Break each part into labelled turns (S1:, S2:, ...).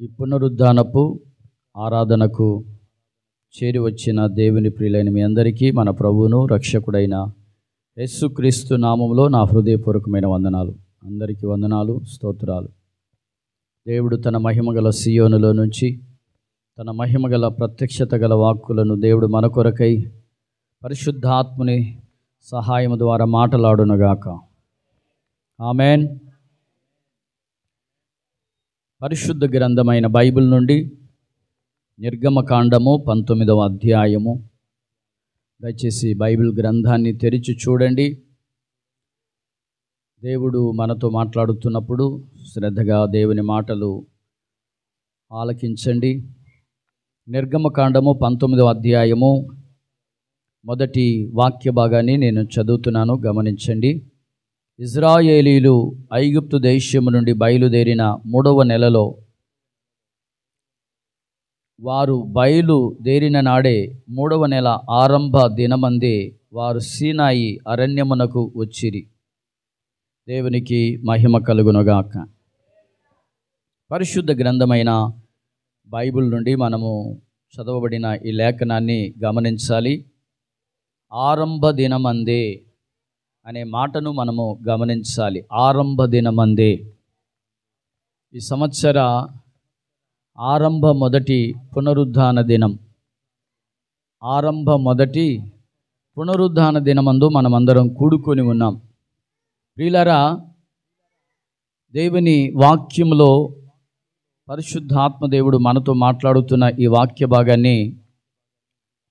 S1: ఈ పునరుద్ధానపు ఆరాధనకు చేరి వచ్చిన దేవుని ప్రియులైన మీ అందరికీ మన ప్రభువును రక్షకుడైన యేసుక్రీస్తు నామములో నా హృదయపూర్వకమైన వందనాలు. అందరికీ వందనాలు, స్తోత్రాలు. దేవుడు తన మహిమగల సియోనులో నుంచి తన మహిమగల ప్రత్యక్షత గల వాక్కులను దేవుడు మన కొరకై పరిశుద్ధాత్ముని సహాయం ద్వారా మాటలాడునుగాక. ఆమెన్. పరిశుద్ధ గ్రంథమైన బైబిల్ నుండి నిర్గమకాండము 19వ అధ్యాయము. దయచేసి బైబిల్ గ్రంథాన్ని తెరిచి చూడండి. దేవుడు మనతో మాట్లాడుతున్నప్పుడు శ్రద్ధగా దేవుని మాటలు ఆలకించండి. నిర్గమకాండము 19వ అధ్యాయము మొదటి వాక్య భాగాన్ని నేను చదువుతున్నాను, గమనించండి. ఇజ్రాయేలీలు ఐగుప్తు దేశము నుండి బయలుదేరిన 3వ నెలలో, వారు బయలుదేరిన నాడే 3వ నెల ఆరంభ దినమందే వారు సీనాయి అరణ్యమునకు వచ్చిరి. దేవునికి మహిమ కలుగునుగాక. పరిశుద్ధ గ్రంథమైన బైబిల్ నుండి మనము చదవబడిన ఈ లేఖనాన్ని గమనించాలి. ఆరంభ దినమందే అనే మాటను మనము గమనించాలి. ఆరంభ దినమందే. ఈ సంవత్సర ఆరంభ మొదటి పునరుద్ధాన దినం. ఆరంభ మొదటి పునరుద్ధాన దినమందు మనమందరం కూడుకొని ఉన్నాం. ప్రియులారా, దేవుని వాక్యములో పరిశుద్ధాత్మ దేవుడు మనతో మాట్లాడుతున్న ఈ వాక్య భాగాన్ని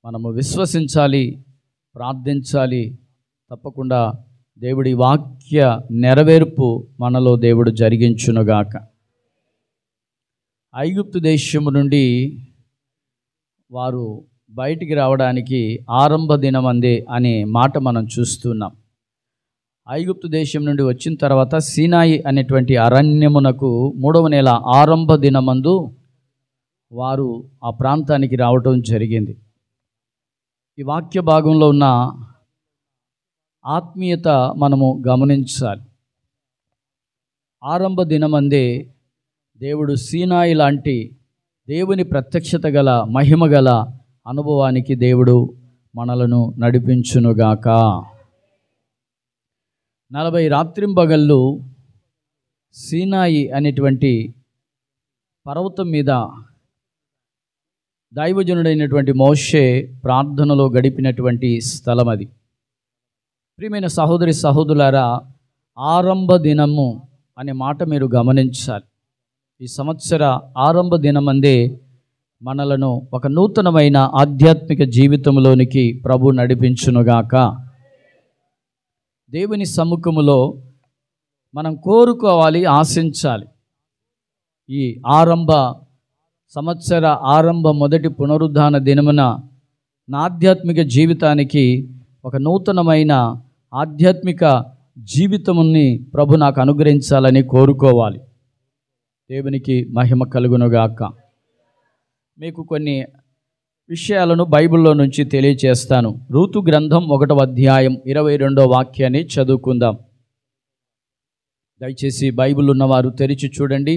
S1: మనము విశ్వసించాలి, ప్రార్థించాలి. తప్పకుండా దేవుడి వాక్య నెరవేర్పు మనలో దేవుడు జరిగించునుగాక. ఐగుప్తు దేశము నుండి వారు బయటికి రావడానికి ఆరంభ దినమందే అనే మాట మనం చూస్తున్నాం. ఐగుప్తు దేశం నుండి వచ్చిన తర్వాత సీనాయి అనేటువంటి అరణ్యమునకు 3వ నెల ఆరంభ దినమందు వారు ఆ ప్రాంతానికి రావటం జరిగింది. ఈ వాక్య భాగంలో ఉన్న ఆత్మీయత మనము గమనించాలి. ఆరంభ దినమందే దేవుడు సీనాయి లాంటి దేవుని ప్రత్యక్షత గల మహిమ గల అనుభవానికి దేవుడు మనలను నడిపించునుగాక. 40 రాత్రింబగళ్ళు సీనాయి అనేటువంటి పర్వతం మీద దైవజనుడైనటువంటి మోషే ప్రార్థనలో గడిపినటువంటి స్థలం అది. ప్రియమైన సహోదరి సహోదరులారా, ఆరంభ దినము అనే మాట మీరు గమనించాలి. ఈ సంవత్సర ఆరంభ దినమందే మనలను ఒక నూతనమైన ఆధ్యాత్మిక జీవితంలోనికి ప్రభు నడిపించునుగాక. దేవుని సముఖములో మనం కోరుకోవాలి, ఆశించాలి. ఈ సంవత్సర ఆరంభ మొదటి పునరుద్ధాన దినమున నా ఆధ్యాత్మిక జీవితానికి ఒక నూతనమైన ఆధ్యాత్మిక జీవితముని ప్రభు నాకు అనుగ్రహించాలని కోరుకోవాలి. దేవునికి మహిమ కలుగునుగాక. మీకు కొన్ని విషయాలను బైబిల్లో నుంచి తెలియచేస్తాను. రూతు గ్రంథం 1వ అధ్యాయం 22వ వాక్యాన్ని చదువుకుందాం. దయచేసి బైబిల్ ఉన్నవారు తెరిచి చూడండి.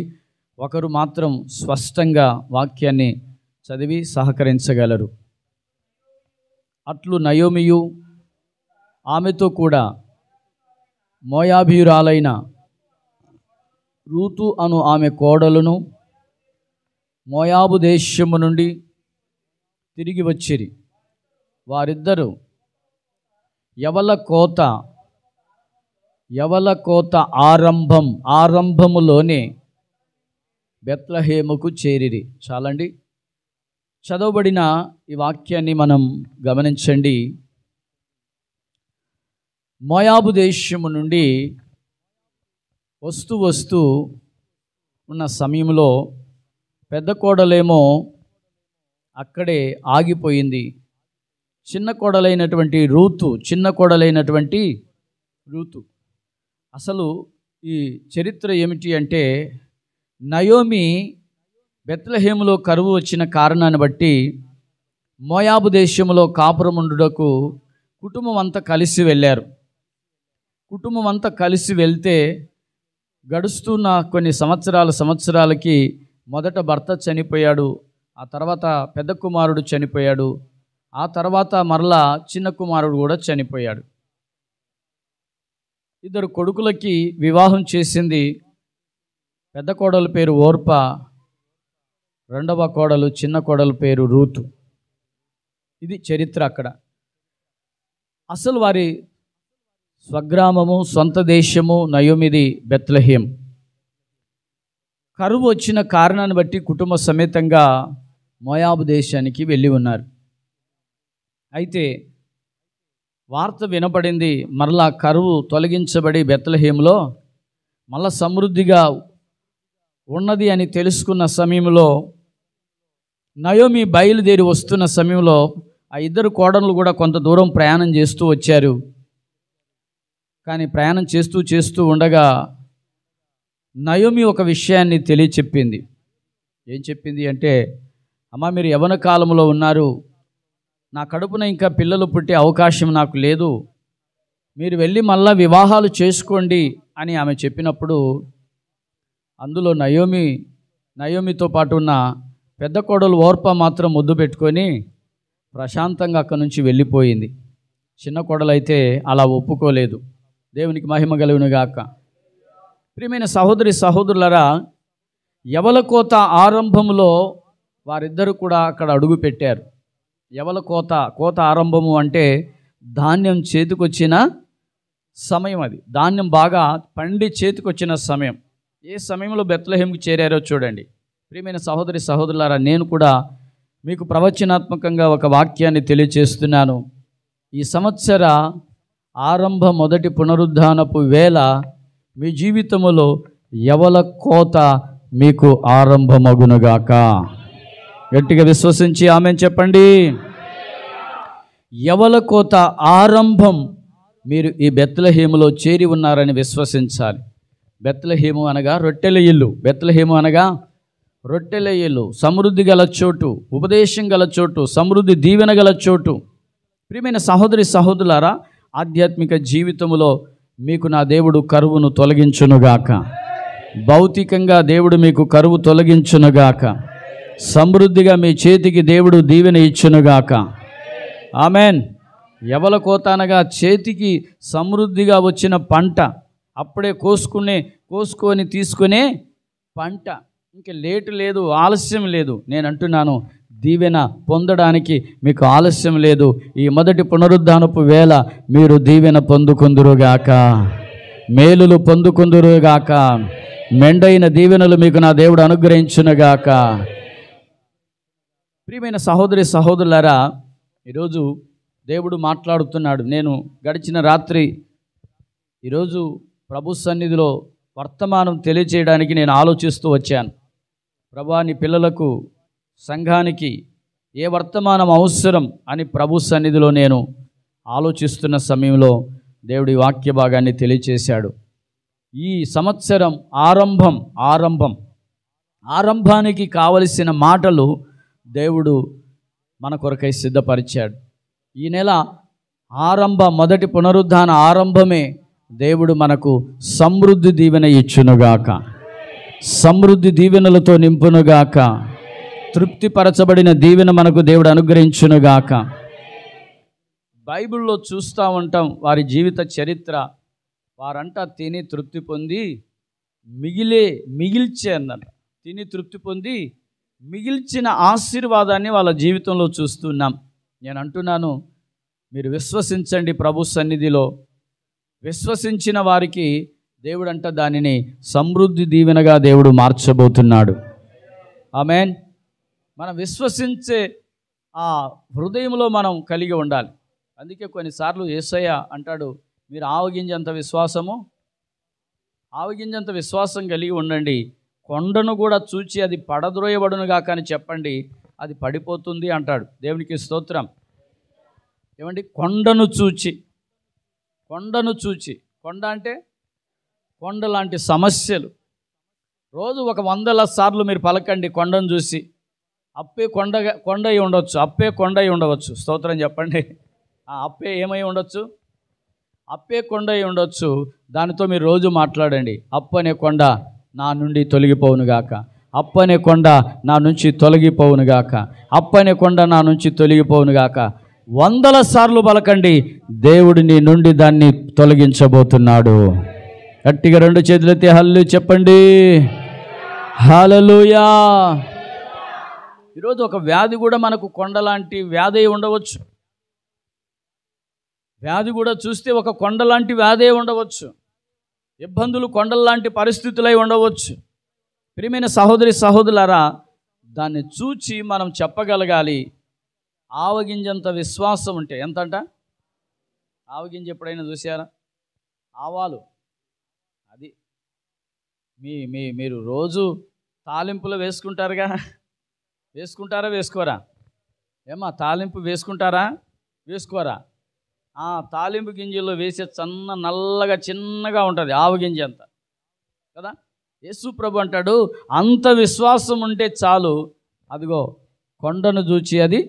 S1: ఒకరు మాత్రం స్పష్టంగా వాక్యాన్ని చదివి సహకరించగలరు. అట్లు నయోమియు ఆమెతో కూడా మోయాబీయురాలైన రూతు అను ఆమె కోడలును మోయాబు దేశము నుండి తిరిగి వచ్చిరి. వారిద్దరూ యవల కోత ఆరంభములోనే బెత్లెహేముకు చేరిరి. చాలండి. చదవబడిన ఈ వాక్యాన్ని మనం గమనించండి. మోయాబు దేశము నుండి వస్తూ ఉన్న సమయంలో పెద్ద కోడలేమో అక్కడే ఆగిపోయింది. చిన్న కోడలైనటువంటి రూతు అసలు ఈ చరిత్ర ఏమిటి అంటే, నయోమి బెత్లెహేములో కరువు వచ్చిన కారణాన్ని బట్టి మోయాబు దేశంలో కాపురముండుటకు కుటుంబం అంతా కలిసి వెళ్ళారు. కుటుంబం అంతా కలిసి వెళ్తే గడుస్తున్న కొన్ని సంవత్సరాలకి మొదట భర్త చనిపోయాడు, ఆ తర్వాత పెద్ద కుమారుడు చనిపోయాడు, ఆ తర్వాత మరలా చిన్న కుమారుడు కూడా చనిపోయాడు. ఇద్దరు కొడుకులకి వివాహం చేసింది. పెద్ద కోడలు పేరు ఓర్ప, రెండవ కోడలు చిన్న కోడలు పేరు రూతు. ఇది చరిత్ర. అక్కడ అసలు వారి స్వగ్రామము, సొంత దేశము నయోమిది బెత్లెహేం. కరువు వచ్చిన కారణాన్ని బట్టి కుటుంబ సమేతంగా మోయాబు దేశానికి వెళ్ళి ఉన్నారు. అయితే వార్త వినపడింది, మరలా కరువు తొలగించబడి బెత్లెహేంలో మళ్ళా సమృద్ధిగా ఉన్నది అని తెలుసుకున్న సమయంలో నయోమి బయలుదేరి వస్తున్న సమయంలో ఆ ఇద్దరు కోడళ్ళు కూడా కొంత దూరం ప్రయాణం చేస్తూ వచ్చారు. కానీ ప్రయాణం చేస్తూ ఉండగా నయోమి ఒక విషయాన్ని తెలియచెప్పింది. ఏం చెప్పింది అంటే, అమ్మ, మీరు యవ్వన కాలంలో ఉన్నారు, నా కడుపున ఇంకా పిల్లలు పుట్టే అవకాశం నాకు లేదు, మీరు వెళ్ళి మళ్ళా వివాహాలు చేసుకోండి అని ఆమె చెప్పినప్పుడు అందులో నయోమితో పాటు ఉన్న పెద్ద కోడలు ఓర్ప మాత్రం ముద్దు పెట్టుకొని ప్రశాంతంగా అక్కడి నుంచి వెళ్ళిపోయింది. చిన్న కోడలైతే అలా ఒప్పుకోలేదు. దేవునికి మహిమ కలుగునుగాక. ప్రియమైన సహోదరి సహోదరులరా, యవల కోత ఆరంభంలో వారిద్దరు కూడా అక్కడ అడుగు పెట్టారు. యవల కోత ఆరంభము అంటే ధాన్యం చేతికొచ్చిన సమయం. అది ధాన్యం బాగా పండి చేతికొచ్చిన సమయం. ఏ సమయంలో బెత్లెహేంకి చేరారో చూడండి. ప్రియమైన సహోదరి సహోదరులారా, నేను కూడా మీకు ప్రవచనాత్మకంగా ఒక వాక్యాన్ని తెలియచేస్తున్నాను. ఈ సంవత్సర ఆరంభ మొదటి పునరుద్ధానపు వేళ మీ జీవితములో యవల కోత మీకు ఆరంభమగునుగాక. గట్టిగా విశ్వసించి ఆమేన్ చెప్పండి. యవల కోత ఆరంభం. మీరు ఈ బెత్లెహేములో చేరి ఉన్నారని విశ్వసించాలి. బెత్లెహేము అనగా రొట్టెల ఇల్లు. బెత్లెహేము అనగా రొట్టెల ఇల్లు, సమృద్ధి గల చోటు, ఉపదేశం గల చోటు, సమృద్ధి దీవెన గల చోటు. ప్రియమైన సహోదరి సహోదరులారా, ఆధ్యాత్మిక జీవితంలో మీకు నా దేవుడు కరువును తొలగించునుగాక. భౌతికంగా దేవుడు మీకు కరువు తొలగించునుగాక. సమృద్ధిగా మీ చేతికి దేవుడు దీవెన ఇచ్చునుగాక. ఆమెన్. యవల కోత అనగా చేతికి సమృద్ధిగా వచ్చిన పంట, అప్పుడే కోసుకొని తీసుకునే పంట. ఇంక లేటు లేదు, ఆలస్యం లేదు. నేను అంటున్నాను, దీవెన పొందడానికి మీకు ఆలస్యం లేదు. ఈ మొదటి పునరుద్ధానపు వేళ మీరు దీవెన పొందుకుందురుగాక, మేలులు పొందుకుందురుగాక, మెండైన దీవెనలు మీకు నా దేవుడు అనుగ్రహించునుగాక. ప్రియమైన సహోదరి సహోదరులారా, ఈరోజు దేవుడు మాట్లాడుతున్నాడు. నేను గడిచిన రాత్రి ఈరోజు ప్రభు సన్నిధిలో వర్తమానం తెలియచేయడానికి నేను ఆలోచిస్తూ వచ్చాను. ప్రభువా, నీ పిల్లలకు, సంఘానికి ఏ వర్తమానం అవసరం అని ప్రభు సన్నిధిలో నేను ఆలోచిస్తున్న సమయంలో దేవుడి వాక్య భాగాన్ని తెలియచేశాడు. ఈ సంవత్సరం ఆరంభానికి కావలసిన మాటలు దేవుడు మన కొరకై సిద్ధపరిచాడు. ఈ నెల మొదటి పునరుద్ధాన ఆరంభమే దేవుడు మనకు సమృద్ధి దీవెన ఇచ్చునుగాక, సమృద్ధి దీవెనలతో నింపునుగాక, తృప్తిపరచబడిన దీవెన మనకు దేవుడు అనుగ్రహించునుగాక. బైబిల్లో చూస్తూ ఉంటాం వారి జీవిత చరిత్ర. వారంట తిని తృప్తి పొంది మిగిల్చే అన్నట. తిని తృప్తి పొంది మిగిల్చిన ఆశీర్వాదాన్ని వాళ్ళ జీవితంలో చూస్తున్నాం. నేను అంటున్నాను, మీరు విశ్వసించండి. ప్రభు సన్నిధిలో విశ్వసించిన వారికి దేవుడంట దానిని సమృద్ధి దీవెనగా దేవుడు మార్చబోతున్నాడు. ఆమేన్. మనం విశ్వసించే ఆ హృదయంలో మనం కలిగి ఉండాలి. అందుకే కొన్నిసార్లు యేసయ్య అంటాడు, మీరు ఆవగింజంత విశ్వాసం కలిగి ఉండండి, కొండను కూడా చూచి అది పడద్రోయబడునుగా కానీ చెప్పండి, అది పడిపోతుంది అంటాడు. దేవునికి స్తోత్రం. ఏమండి, కొండను చూచి, కొండ అంటే కొండ లాంటి సమస్యలు. రోజు 100 సార్లు మీరు పలకండి కొండను చూసి. అప్పే కొండ అయి ఉండవచ్చు, అప్పే కొండ అయి ఉండవచ్చు. స్తోత్రం చెప్పండి. అప్పే ఏమై ఉండొచ్చు? అప్పే కొండ అయి ఉండొచ్చు. దానితో మీరు రోజు మాట్లాడండి, అప్పు అనే కొండ నా నుండి తొలగిపోవునుగాక, అప్పనే కొండ నా నుంచి తొలగిపోవునుగాక, అప్పనే కొండ నా నుంచి తొలగిపోవునుగాక. 100 సార్లు పలకండి, దేవుడు నీ నుండి దాన్ని తొలగించబోతున్నాడు. గట్టిగా 2 చేతులెత్తి హల్లెలూయా చెప్పండి. హల్లెలూయా. ఈరోజు ఒక వ్యాధి కూడా మనకు కొండలాంటి వ్యాధి ఉండవచ్చు. వ్యాధి కూడా చూస్తే ఒక కొండలాంటి వ్యాధి ఉండవచ్చు. ఇబ్బందులు కొండల్లాంటి పరిస్థితులై ఉండవచ్చు. ప్రియమైన సహోదరి సహోదరులారా, దాన్ని చూచి మనం చెప్పగలగాలి. ఆవగింజంత విశ్వాసం ఉంటే, ఎంతంట ఆవగింజ ఎప్పుడైనా చూసారా? ఆవాలు అది మీరు రోజు తాలింపులో వేసుకుంటారుగా, వేసుకుంటారా వేసుకోరా? ఏమా తాలింపు వేసుకుంటారా వేసుకోరా? తాలింపు గింజల్లో వేసే నల్లగా చిన్నగా ఉంటుంది ఆవగింజ అంత కదా. యేసు ప్రభు అంటాడు, అంత విశ్వాసం ఉంటే చాలు, అదిగో కొండను చూచి అది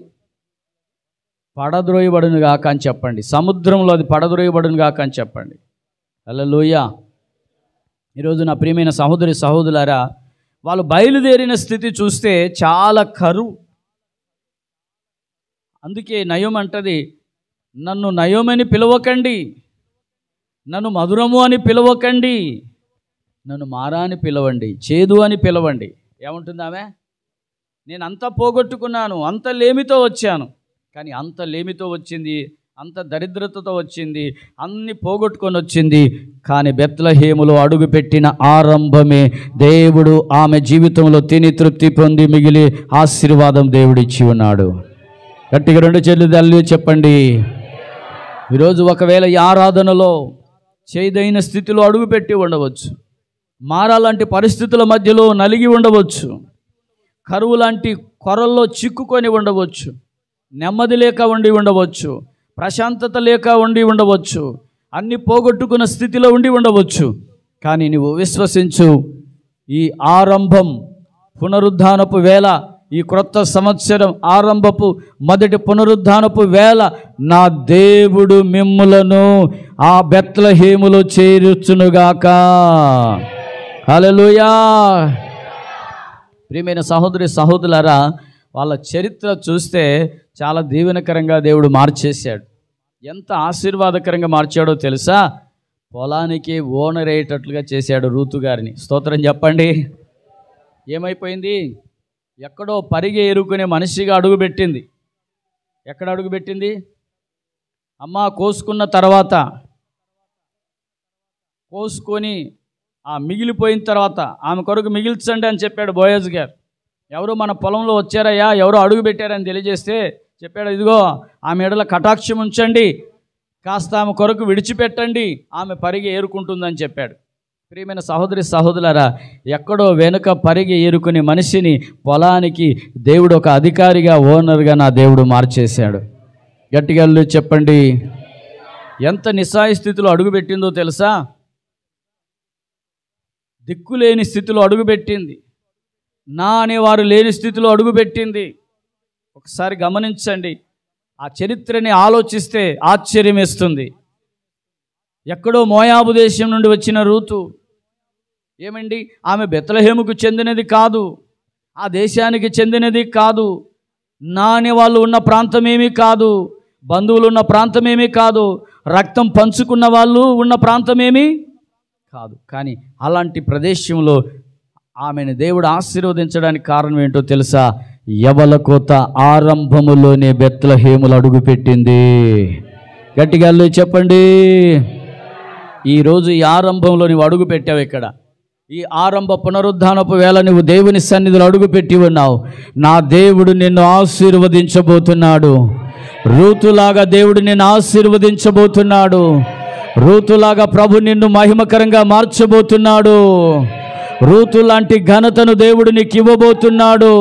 S1: పడద్రోయబడును గాక అని చెప్పండి. సముద్రంలో అది పడద్రోయబడును గాక అని చెప్పండి. హల్లెలూయా. ఈరోజు నా ప్రియమైన సహోదరి సహోదరులారా, వాళ్ళు బయలుదేరిన స్థితి చూస్తే చాలా కరువు. అందుకే నయోమి అంటది, నన్ను నయోమని పిలవకండి, నన్ను మధురము అని పిలవకండి, నన్ను మారా అని పిలవండి, చేదు అని పిలవండి. ఏమంటుంది ఆమె? నేను అంతా పోగొట్టుకున్నాను, అంత లేమితో వచ్చాను. కానీ అంత లేమితో వచ్చింది, అంత దరిద్రతతో వచ్చింది, అన్ని పోగొట్టుకొని వచ్చింది. కానీ బెత్లెహేములో అడుగుపెట్టిన ఆరంభమే దేవుడు ఆమె జీవితంలో తిని తృప్తి పొంది మిగిలి ఆశీర్వాదం దేవుడిచ్చి ఉన్నాడు. గట్టిగా 2 చేతులు హల్లెలూయా చెప్పండి. ఈరోజు ఒకవేళ ఈ ఆరాధనలో చేదైన స్థితిలో అడుగుపెట్టి ఉండవచ్చు, మారాలాంటి పరిస్థితుల మధ్యలో నలిగి ఉండవచ్చు, కరువు లాంటి కొరల్లో చిక్కుకొని ఉండవచ్చు, నెమ్మది లేక ఉండి ఉండవచ్చు, ప్రశాంతత లేక ఉండి ఉండవచ్చు, అన్ని పోగొట్టుకున్న స్థితిలో ఉండి ఉండవచ్చు. కానీ నువ్వు విశ్వసించు, ఈ ఆరంభం పునరుద్ధానపు వేళ, ఈ క్రొత్త సంవత్సరం ఆరంభపు మొదటి పునరుద్ధానపు వేళ నా దేవుడు మిమ్ములను ఆ బెత్లెహేములో చేర్చునుగాక. హల్లెలూయా. ప్రియమైన సహోదరి సహోదరులారా, వాళ్ళ చరిత్ర చూస్తే చాలా దీవెనకరంగా దేవుడు మార్చేశాడు. ఎంత ఆశీర్వాదకరంగా మార్చాడో తెలుసా? పొలానికి ఓనర్ అయ్యేటట్లుగా చేశాడు రూతు గారిని. స్తోత్రం చెప్పండి. ఏమైపోయింది? ఎక్కడో పరిగె ఎరుకునే మనిషిగా అడుగుపెట్టింది. ఎక్కడ అడుగుపెట్టింది? అమ్మ కోసుకున్న తర్వాత, కోసుకొని మిగిలిపోయిన తర్వాత ఆమె కొరకు మిగిల్చండి అని చెప్పాడు బోయజ్ గారు. ఎవరు మన పొలంలో వచ్చారయ్యా, ఎవరో అడుగు పెట్టారని తెలియజేస్తే చెప్పాడు, ఇదిగో ఆమె ఎడల కటాక్షం ఉంచండి, కాస్త ఆమె కొరకు విడిచిపెట్టండి, ఆమె పరిగె ఏరుకుంటుందని చెప్పాడు. ప్రియమైన సహోదరి సహోదరులారా, ఎక్కడో వెనుక పరిగె ఏరుకునే మనిషిని పొలానికి దేవుడు ఒక అధికారిగా, ఓనర్గా నా దేవుడు మార్చేశాడు. గట్టిగా చెప్పండి. ఎంత నిస్సాయ స్థితిలో అడుగుపెట్టిందో తెలుసా? దిక్కులేని స్థితిలో అడుగుపెట్టింది, నా అనేవారు లేని స్థితిలో అడుగుపెట్టింది. ఒకసారి గమనించండి, ఆ చరిత్రని ఆలోచిస్తే ఆశ్చర్యం వేస్తుంది. ఎక్కడో మోయాబు దేశం నుండి వచ్చిన రూతు ఏమండి, ఆమె బెత్లెహేముకు చెందినది కాదు, ఆ దేశానికి చెందినది కాదు, నా అనే వాళ్ళు ఉన్న ప్రాంతమేమీ కాదు, బంధువులు ఉన్న ప్రాంతమేమీ కాదు, రక్తం పంచుకున్న వాళ్ళు ఉన్న ప్రాంతమేమీ కాదు. కానీ అలాంటి ప్రదేశంలో ఆమెను దేవుడు ఆశీర్వదించడానికి కారణం ఏంటో తెలుసా? యవల కోత ఆరంభములోనే బెత్లెహేములో అడుగుపెట్టింది. గట్టిగా చెప్పండి. ఈరోజు ఈ ఆరంభంలో నువ్వు అడుగు పెట్టావు. ఇక్కడ ఈ ఆరంభ పునరుద్ధానపు వేళ నువ్వు దేవుని సన్నిధిలో అడుగుపెట్టి ఉన్నావు. నా దేవుడు నిన్ను ఆశీర్వదించబోతున్నాడు. రూతులాగా దేవుడు నిన్ను ఆశీర్వదించబోతున్నాడు. రూతులాగా ప్రభు నిన్ను మహిమకరంగా మార్చబోతున్నాడు. రూతు లాంటి ఘనతను దేవుడు నీకు ఇవ్వబోతున్నాడు.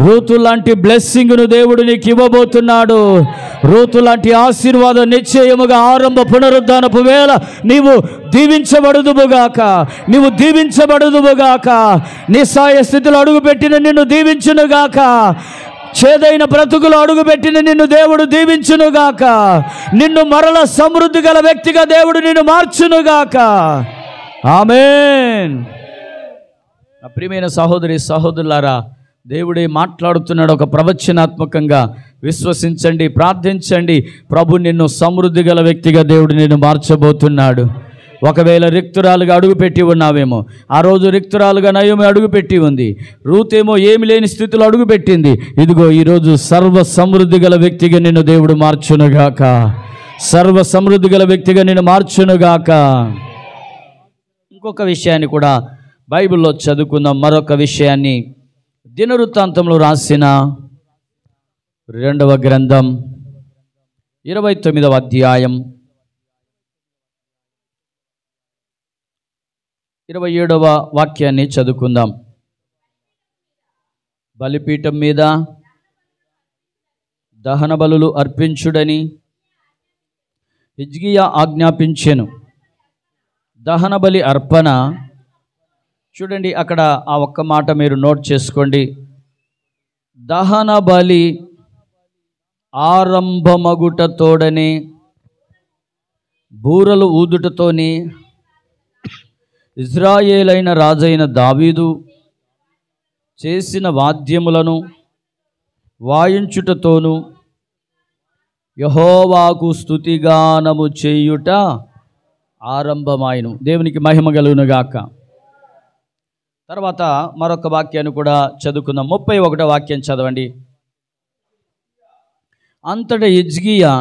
S1: రూతు లాంటి బ్లెస్సింగ్ను దేవుడు నీకు ఇవ్వబోతున్నాడు. రూతు లాంటి ఆశీర్వాదం నిశ్చయముగా ఆరంభ పునరుద్ధానపు వేళ నీవు దీవించబడుదువుగాక, నీవు దీవించబడుదువుగాక. నిస్సాయ స్థితిలో అడుగుపెట్టిన నిన్ను దీవించునుగాక. చేదైన బ్రతుకులు అడుగుపెట్టిన నిన్ను దేవుడు దీవించునుగాక. నిన్ను మరల సమృద్ధి గల వ్యక్తిగా దేవుడు నిన్ను మార్చునుగాక. ఆమేన్. నా ప్రియమైన సహోదరి సహోదరులారా, దేవుడే మాట్లాడుతున్నాడు ఒక ప్రవచనాత్మకంగా. విశ్వసించండి, ప్రార్థించండి. ప్రభు నిన్ను సమృద్ధి గల వ్యక్తిగా దేవుడు నిన్ను మార్చబోతున్నాడు. ఒకవేళ రిక్తురాలుగా అడుగుపెట్టి ఉన్నావేమో, ఆ రోజు రిక్తురాలుగా నయోమి అడుగుపెట్టి ఉంది. రూతేమో ఏమి లేని స్థితిలో అడుగుపెట్టింది. ఇదిగో ఈరోజు సర్వ సమృద్ధి గల వ్యక్తిగా నిన్ను దేవుడు మార్చునుగాక. సర్వ సమృద్ధి గల వ్యక్తిగా నిన్ను మార్చునుగాక. ఇంకొక విషయాన్ని కూడా బైబిల్లో చదువుకుందాం. మరొక విషయాన్ని దినవృత్తాంతంలో రాసిన 2వ గ్రంథం 29వ అధ్యాయం 27వ వాక్యాన్ని చదువుకుందాం. బలిపీఠం మీద దహన బలులు అర్పించుడని హిజ్కియా ఆజ్ఞాపించెను. దహన బలి అర్పణ, చూడండి అక్కడ ఆ ఒక్క మాట మీరు నోట్ చేసుకోండి. దహన బలి ఆరంభమగుటతోడనే బూరలు ఊదుటతోని ఇజ్రాయేలైన రాజైన దావీదు చేసిన వాద్యములను వాయించుటతోను యెహోవాకు స్తుతిగానము చేయుట ఆరంభమాయను. దేవునికి మహిమ కలుగునుగాక. తర్వాత మరొక వాక్యాన్ని కూడా చదువుకుందాం. 31వ వాక్యం చదవండి. అంతటా హిజ్కియా,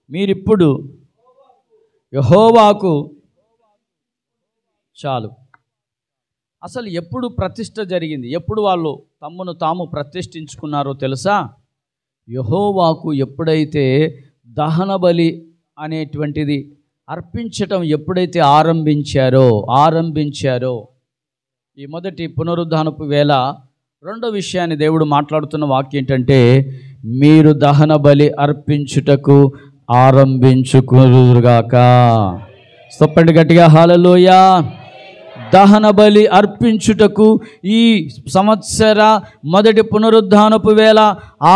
S1: మీరిప్పుడు యెహోవాకు చాలు. అసలు ఎప్పుడు ప్రతిష్ఠ జరిగింది? ఎప్పుడు వాళ్ళు తమ్మును తాము ప్రతిష్ఠించుకున్నారో తెలుసా? యెహోవాకు ఎప్పుడైతే దహన బలి అనేటువంటిది అర్పించటం ఎప్పుడైతే ఆరంభించారో ఈ మొదటి పునరుద్ధానపు వేళ రెండో విషయాన్ని దేవుడు మాట్లాడుతున్న వాక్యం ఏంటంటే, మీరు దహన బలి అర్పించుటకు ఆరంభించుకురుగాక. చెప్పండి గట్టిగా హల్లెలూయా. దహన బలి అర్పించుటకు ఈ సంవత్సర మొదటి పునరుద్ధానపు వేళ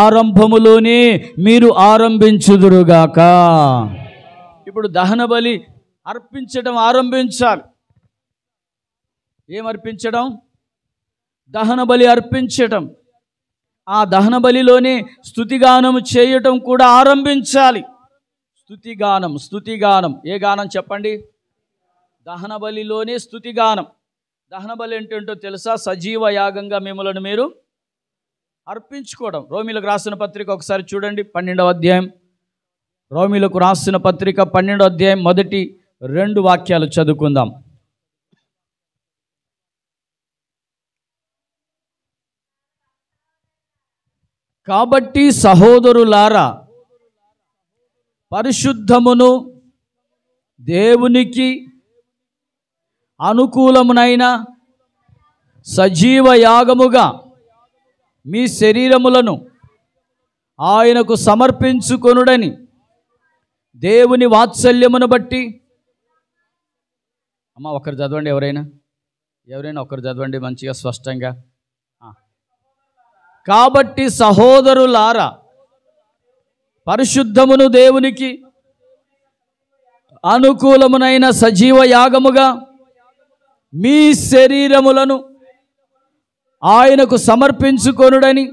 S1: ఆరంభములోనే మీరు ఆరంభించుదురుగాక. ఇప్పుడు దహన బలి అర్పించడం ఆరంభించాలి. ఏం అర్పించడం? దహన బలి అర్పించటం. ఆ దహన బలిలోనే స్తుతిగానం చేయటం కూడా ఆరంభించాలి. స్తుతిగానం. ఏ గానం చెప్పండి? దహన బలిలోనే స్తుతిగానం. దహన బలి ఏంటంటో తెలుసా? సజీవ యాగంగా మిమ్మల్ని మీరు అర్పించుకోవడం. రోమీలకు రాసిన పత్రిక ఒకసారి చూడండి, 12వ అధ్యాయం. రోమీలకు రాసిన పత్రిక 12వ అధ్యాయం మొదటి 2 వాక్యాలు చదువుకుందాం. కాబట్టి సహోదరులారా, పరిశుద్ధమును దేవునికి అనుకూలమునైన సజీవ యాగముగా మీ శరీరములను ఆయనకు సమర్పించుకొనుడని దేవుని వాత్సల్యమును బట్టి. అమ్మ ఒకరు చదవండి, ఎవరైనా ఒకరు చదవండి మంచిగా స్పష్టంగా. కాబట్టి సహోదరులారా, పరిశుద్ధమును దేవునికి అనుకూలమునైన సజీవ యాగముగా మీ శరీరములను ఆయనకు సమర్పించుకొనుడని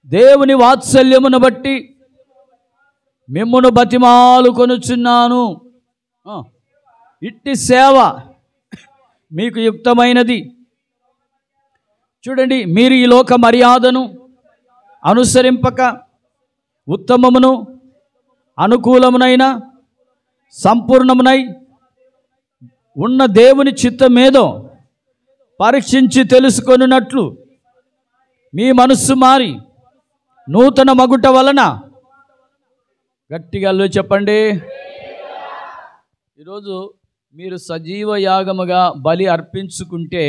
S1: దేవుని వాత్సల్యమును బట్టి మిమ్మును బతిమాలు కొనుచున్నాను. ఇట్టి సేవ మీకు యుక్తమైనది. చూడండి, మీరు ఈ లోక మర్యాదను అనుసరింపక ఉత్తమమును అనుకూలమునైన సంపూర్ణమునై ఉన్న దేవుని చిత్తమేదో పరీక్షించి తెలుసుకొనున్నట్లు మీ మనస్సు మారి నూతన మగుట వలన, గట్టిగా చెప్పండి, ఈరోజు మీరు సజీవ యాగముగా బలి అర్పించుకుంటే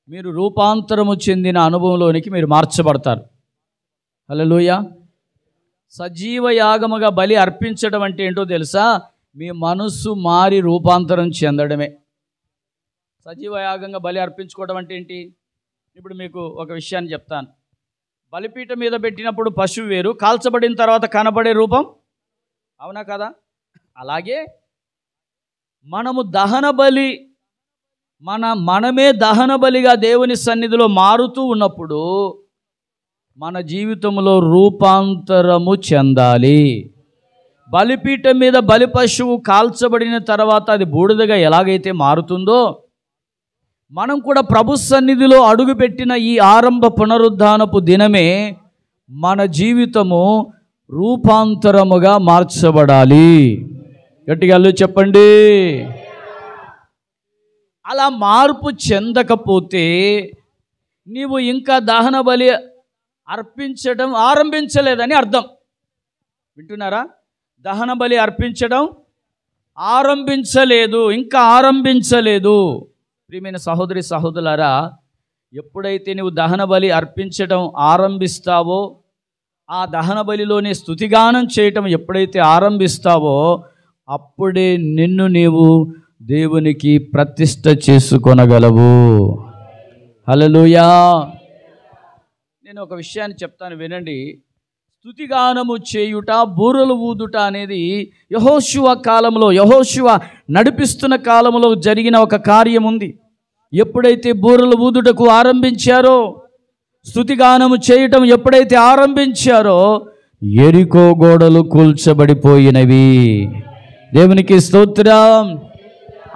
S1: మీరు రూపాంతరము చెందిన అనుభవంలోనికి మీరు మార్చబడతారు. హల్లెలూయా. సజీవ యాగముగా బలి అర్పించడం అంటే ఏంటో తెలుసా? మీ మనస్సు మారి రూపాంతరం చెందడమే. సజీవ యాగంగా బలి అర్పించుకోవడం అంటే ఏంటి? ఇప్పుడు మీకు ఒక విషయాన్ని చెప్తాను. బలిపీఠం మీద పెట్టినప్పుడు పశువు వేరు, కాల్చబడిన తర్వాత కనబడే రూపం, అవునా కదా? అలాగే మనము దహన బలి మనమే దహన బలిగా దేవుని సన్నిధిలో మారుతూ ఉన్నప్పుడు మన జీవితంలో రూపాంతరము చెందాలి. బలిపీఠం మీద బలి పశువు కాల్చబడిన తర్వాత అది బూడిదగా ఎలాగైతే మారుతుందో, మనం కూడా ప్రభు సన్నిధిలో అడుగుపెట్టిన ఈ ఆరంభ పునరుద్ధానపు దినమే మన జీవితము రూపాంతరముగా మార్చబడాలి. గట్టిగా చెప్పండి. అలా మార్పు చెందకపోతే నీవు ఇంకా దహన బలి అర్పించడం ఆరంభించలేదని అర్థం. వింటున్నారా? దహన బలి అర్పించడం ఆరంభించలేదు, ఇంకా ఆరంభించలేదు. ప్రియమైన సహోదరి సహోదరులారా, ఎప్పుడైతే నువ్వు దహన బలి అర్పించడం ఆరంభిస్తావో, ఆ దహన బలిలోనే స్తుతిగానం చేయటం ఎప్పుడైతే ఆరంభిస్తావో, అప్పుడే నిన్ను నీవు దేవునికి ప్రతిష్ఠ చేసుకొనగలవు. హల్లెలూయా. నేను ఒక విషయాన్ని చెప్తాను, వినండి. స్తుతిగానము చేయుట, బూరలు ఊదుట అనేది యెహోషువ కాలంలో, యెహోషువ నడిపిస్తున్న కాలంలో జరిగిన ఒక కార్యం ఉంది. ఎప్పుడైతే బూరలు ఊదుటకు ఆరంభించారో, స్తుతిగానము చేయటం ఎప్పుడైతే ఆరంభించారో, యెరికో గోడలు కూల్చబడిపోయినవి. దేవునికి స్తోత్రం.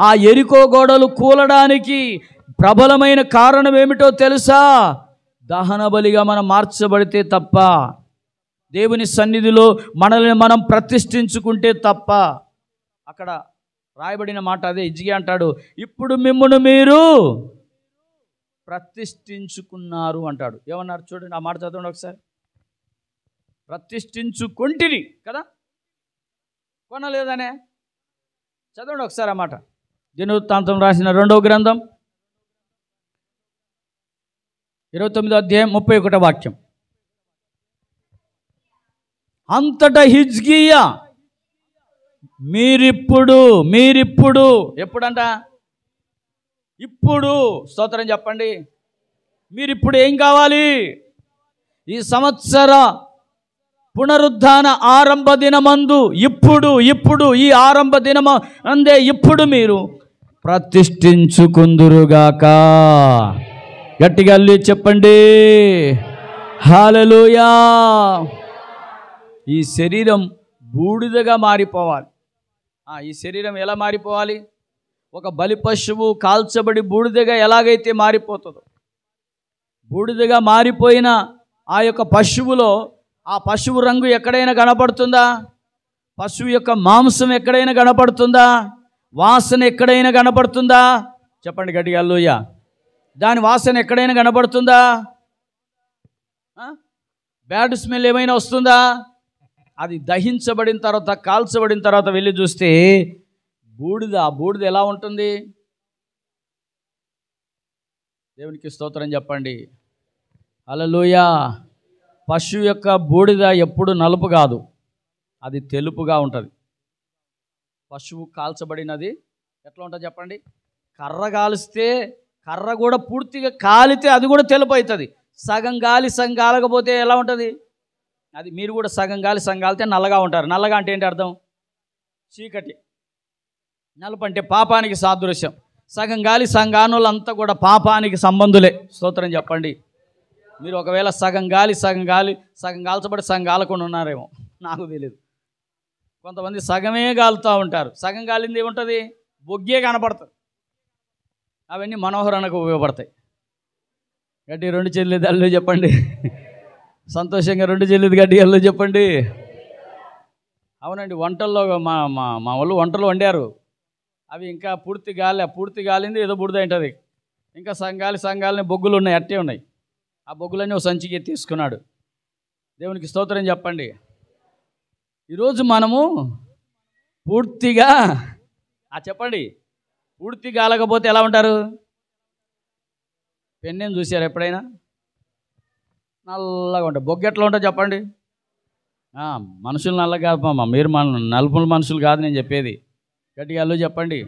S1: ఆ యెరికో గోడలు కూలడానికి ప్రబలమైన కారణం ఏమిటో తెలుసా? దహన బలిగా మనం మార్చబడితే తప్ప, దేవుని సన్నిధిలో మనల్ని మనం ప్రతిష్ఠించుకుంటే తప్ప. అక్కడ రాయబడిన మాట అదే. హిజ్కియా అంటాడు, ఇప్పుడు మిమ్మును మీరు ప్రతిష్ఠించుకున్నారు అంటాడు. ఏమన్నారు చూడండి, ఆ మాట చదవండి ఒకసారి. ప్రతిష్ఠించుకొంటిరి కదా, కొనలేదనే. చదవండి ఒకసారి ఆ మాట. దినవృత్తాంతం రాసిన 2వ గ్రంథం 29వ అధ్యాయం 31వ వాక్యం. అంతటా హిజ్కియా మీరిప్పుడు ఎప్పుడంట? ఇప్పుడు. స్తోత్రం చెప్పండి. మీరిప్పుడు ఏం కావాలి? ఈ సంవత్సర పునరుద్ధాన ఆరంభ దినమందు ఇప్పుడు ఈ ఆరంభ దినమ అందే ఇప్పుడు మీరు ప్రతిష్ఠించుకుందురుగాక. గట్టిగా చెప్పండి. హల్లెలూయా. ఈ శరీరం బూడిదగా మారిపోవాలి. ఈ శరీరం ఎలా మారిపోవాలి? ఒక బలి పశువు కాల్చబడి బూడిదగా ఎలాగైతే మారిపోతుందో, బూడిదగా మారిపోయిన ఆ యొక్క పశువులో ఆ పశువు రంగు ఎక్కడైనా కనపడుతుందా? పశువు యొక్క మాంసం ఎక్కడైనా కనపడుతుందా? వాసన ఎక్కడైనా కనపడుతుందా? చెప్పండి గట్టిగా హల్లెలూయా. దాని వాసన ఎక్కడైనా కనపడుతుందా? బ్యాడ్ స్మెల్ ఏమైనా వస్తుందా? అది దహించబడిన తర్వాత, కాల్చబడిన తర్వాత వెళ్ళి చూస్తే బూడిద. ఆ బూడిద ఎలా ఉంటుంది? దేవునికి స్తోత్రం చెప్పండి. హల్లెలూయా. పశువు యొక్క బూడిద ఎప్పుడు నలుపు కాదు, అది తెలుపుగా ఉంటుంది. పశువు కాల్చబడినది ఎట్లా ఉంటుంది చెప్పండి? కర్ర కాలిస్తే, కర్ర కూడా పూర్తిగా కాలితే అది కూడా తెలుపు అవుతుంది. సగం గాలి సగం కాలకపోతే ఎలా ఉంటుంది? అది మీరు కూడా సగం గాలి సగం కాలితే నల్లగా ఉంటారు. నల్లగా అంటే ఏంటి అర్థం? చీకటి. నలుపు అంటే పాపానికి సాదృశ్యం. సగం గాలి సగం గానులంతా కూడా పాపానికి సంబంధులే. స్తోత్రం చెప్పండి. మీరు ఒకవేళ సగం గాలి సగం కాల్చబడి సగం కాలకుండా ఉన్నారేమో, నాకు తెలియదు. కొంతమంది సగమే కాలుతూ ఉంటారు. సగం కాలింది ఏముంటుంది? బొగ్గే కనపడుతుంది. అవన్నీ మనోహరణకు ఉపయోగపడతాయి. గట్టి 2 చెల్లిది అల్లు చెప్పండి. సంతోషంగా 2 చెల్లిది గట్టి అల్లు చెప్పండి. అవునండి, వంటల్లో మా వాళ్ళు వంటలు వండారు. అవి ఇంకా పూర్తి గాలింది ఏదో బుడిద ఉంటుంది. ఇంకా సంఘాలని బొగ్గులు ఉన్నాయి, అట్టే ఉన్నాయి. ఆ బొగ్గులన్నీ ఒక సంచికి తీసుకున్నాడు. దేవునికి స్తోత్రం చెప్పండి. ఈరోజు మనము పూర్తిగా చెప్పండి, పూర్తి కాలకపోతే ఎలా ఉంటారు? పెన్నేం చూసారు ఎప్పుడైనా? నల్లగా ఉంటాయి. బొగ్గు ఎట్లా ఉంటుంది చెప్పండి? మనుషులు నల్లగా కాదు, మీరు నలుపుల మనుషులు కాదు నేను చెప్పేది. గట్టిగా అల్లు చెప్పండి.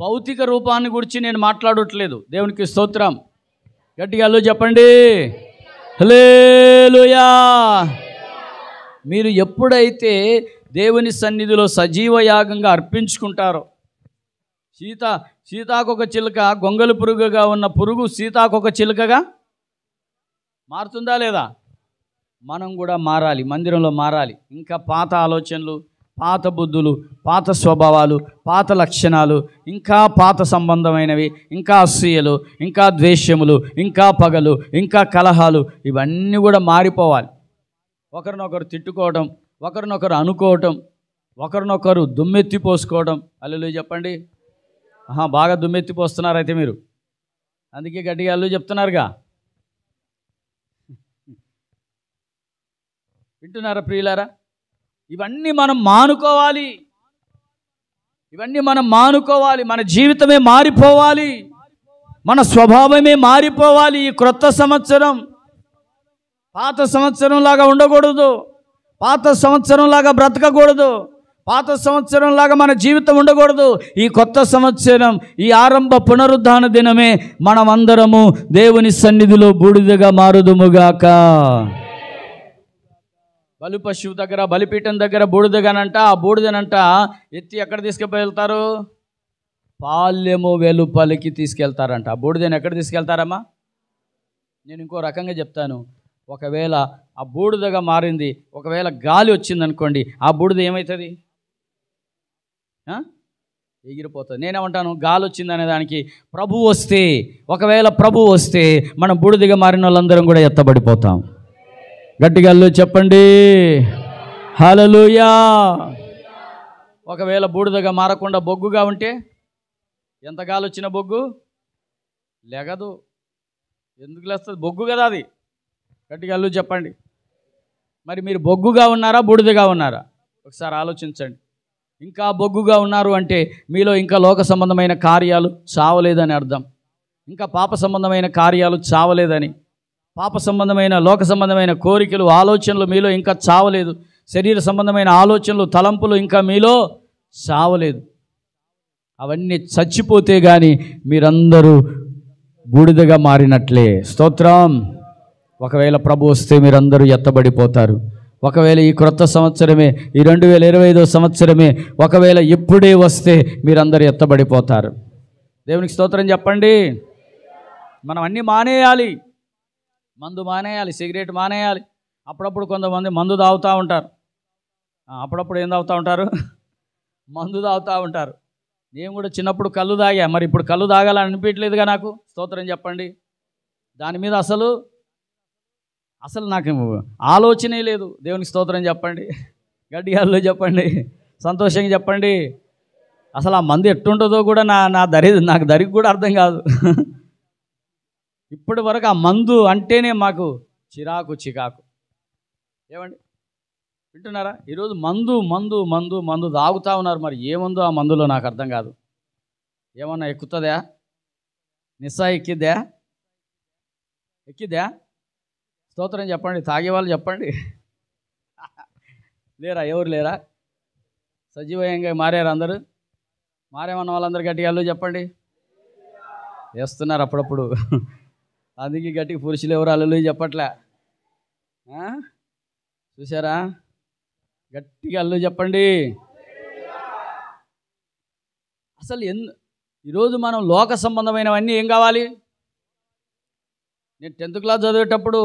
S1: భౌతిక రూపాన్ని గురించి నేను మాట్లాడట్లేదు. దేవునికి స్తోత్రం. గట్టిగా అల్లు చెప్పండి. హల్లెలూయా. మీరు ఎప్పుడైతే దేవుని సన్నిధిలో సజీవ యాగంగా అర్పించుకుంటారో, సీతాకొక చిలుక గొంగలి పురుగుగా ఉన్న పురుగు సీతాకొక చిలుకగా మారుతుందా లేదా? మనం కూడా మారాలి, మందిరంలో మారాలి. ఇంకా పాత ఆలోచనలు, పాత బుద్ధులు, పాత స్వభావాలు, పాత లక్షణాలు, ఇంకా పాత సంబంధమైనవి, ఇంకా అసూయలు, ఇంకా ద్వేషములు, ఇంకా పగలు, ఇంకా కలహాలు, ఇవన్నీ కూడా మారిపోవాలి. ఒకరినొకరు తిట్టుకోవడం, ఒకరినొకరు అనుకోవటం, ఒకరినొకరు దుమ్మెత్తి పోసుకోవడం. హల్లెలూయా చెప్పండి. బాగా దుమ్మెత్తి పోస్తున్నారు అయితే మీరు, అందుకే గట్టిగా హల్లెలూయా చెప్తున్నారుగా. వింటున్నారా ప్రియులారా? ఇవన్నీ మనం మానుకోవాలి, ఇవన్నీ మనం మానుకోవాలి. మన జీవితమే మారిపోవాలి, మన స్వభావమే మారిపోవాలి. ఈ క్రొత్త సంవత్సరం పాత సంవత్సరం లాగా ఉండకూడదు, పాత సంవత్సరం లాగా బ్రతకకూడదు, పాత సంవత్సరం లాగా మన జీవితం ఉండకూడదు. ఈ కొత్త సంవత్సరం, ఈ ఆరంభ పునరుద్ధాన దినమే మనమందరము దేవుని సన్నిధిలో బూడిదగా మారుదుముగాక. బలి పశువు దగ్గర, బలిపీఠం దగ్గర బూడిదగానంట. ఆ బూడిదనంట ఎత్తి ఎక్కడ తీసుకుపోతారు? పాల్యము వెలుపలికి తీసుకెళ్తారంట. ఆ బూడిదని ఎక్కడ తీసుకెళ్తారమ్మా? నేను ఇంకో రకంగా చెప్తాను. ఒకవేళ ఆ బూడిదగా మారింది, ఒకవేళ గాలి వచ్చిందనుకోండి, ఆ బూడిద ఏమవుతుంది? ఎగిరిపోతుంది. నేనేమంటాను, గాలి వచ్చిందనే దానికి ప్రభు వస్తే, ఒకవేళ ప్రభు వస్తే మనం బూడిదగా మారిన వాళ్ళందరం కూడా ఎత్తబడిపోతాం. గట్టిగా చెప్పండి హల్లెలూయా. ఒకవేళ బూడిదగా మారకుండా బొగ్గుగా ఉంటే, ఎంత గాలి వచ్చిన బొగ్గు లెగదు. ఎందుకు లేస్తుంది? బొగ్గు కదా అది. గట్టిగా చెప్పండి. మరి మీరు బొగ్గుగా ఉన్నారా, బూడిదగా ఉన్నారా? ఒకసారి ఆలోచించండి. ఇంకా బొగ్గుగా ఉన్నారు అంటే మీలో ఇంకా లోక సంబంధమైన కార్యాలు చావలేదని అర్థం. ఇంకా పాప సంబంధమైన కార్యాలు చావలేదని, పాప సంబంధమైన లోక సంబంధమైన కోరికలు, ఆలోచనలు మీలో ఇంకా చావలేదు. శరీర సంబంధమైన ఆలోచనలు, తలంపులు ఇంకా మీలో చావలేదు. అవన్నీ చచ్చిపోతే కానీ మీరందరూ బూడిదగా మారినట్లే. స్తోత్రం. ఒకవేళ ప్రభు వస్తే మీరందరూ ఎత్తబడిపోతారు. ఒకవేళ ఈ క్రొత్త సంవత్సరమే, ఈ 2025 సంవత్సరమే ఒకవేళ ఇప్పుడే వస్తే మీరందరూ ఎత్తబడిపోతారు. దేవునికి స్తోత్రం చెప్పండి. మనం అన్నీ మానేయాలి. మందు మానేయాలి, సిగరెట్ మానేయాలి. అప్పుడప్పుడు కొంతమంది మందు తాగుతూ ఉంటారు. అప్పుడప్పుడు ఏం తాగుతూ ఉంటారు? మందు తాగుతూ ఉంటారు. నేను కూడా చిన్నప్పుడు కళ్ళు తాగా, మరి ఇప్పుడు కళ్ళు తాగాలని అనిపించలేదుగా నాకు. స్తోత్రం చెప్పండి. దాని మీద అసలు నాకు ఆలోచనే లేదు. దేవునికి స్తోత్రం చెప్పండి. గట్టిగా చెప్పండి, సంతోషంగా చెప్పండి. అసలు ఆ మందు ఎట్టుంటుందో కూడా నాకు దరికి కూడా అర్థం కాదు. ఇప్పటి వరకు ఆ మందు అంటేనే మాకు చికాకు. ఏమండి వింటున్నారా? ఈరోజు మందు తాగుతూ ఉన్నారు. మరి ఏ మందు ఆ మందులో నాకు అర్థం కాదు. ఏమన్నా ఎక్కుతుందా? నిస్సా ఎక్కిద్దా? స్తోత్రం చెప్పండి. తాగేవాళ్ళు చెప్పండి. లేరా? ఎవరు లేరా? సజీవంగా మారారు అందరూ. మారేమన్న వాళ్ళందరూ గట్టిగా చెప్పండి. వేస్తున్నారు అప్పుడప్పుడు. అందుకే గట్టిగా పురుషులు ఎవరు అల్లు చెప్పట్లే. చూసారా? గట్టిగా అల్లు చెప్పండి. అసలు ఈరోజు మనం లోక సంబంధమైనవన్నీ ఏం కావాలి? నేను 10th క్లాస్ చదివేటప్పుడు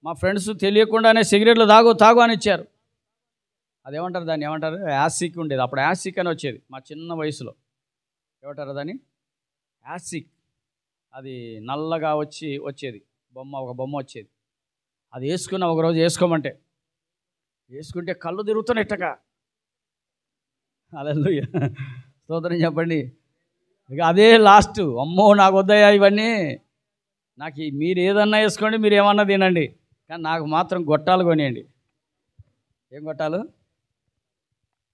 S1: మా ఫ్రెండ్స్ తెలియకుండానే సిగరెట్లు తాగు అని ఇచ్చారు. అదేమంటారు, దాన్ని ఏమంటారు? యాసిక్ ఉండేది అప్పుడు. యాసిక్ అని వచ్చేది మా చిన్న వయసులో. ఏమంటారు దాన్ని? యాసిక్. అది నల్లగా వచ్చేది ఒక బొమ్మ వచ్చేది. అది వేసుకున్న ఒకరోజు వేసుకుంటే కళ్ళు తిరుగుతున్నట్టుగా. హల్లెలూయా, స్తోత్రం చెప్పండి. ఇక అదే లాస్ట్. అమ్మో నాకు వద్దయ్యా ఇవన్నీ, నాకు మీరు ఏదన్నా వేసుకోండి, మీరు ఏమన్నా తినండి, కానీ నాకు మాత్రం గొట్టాలు కొనియండి. ఏం గొట్టాలు?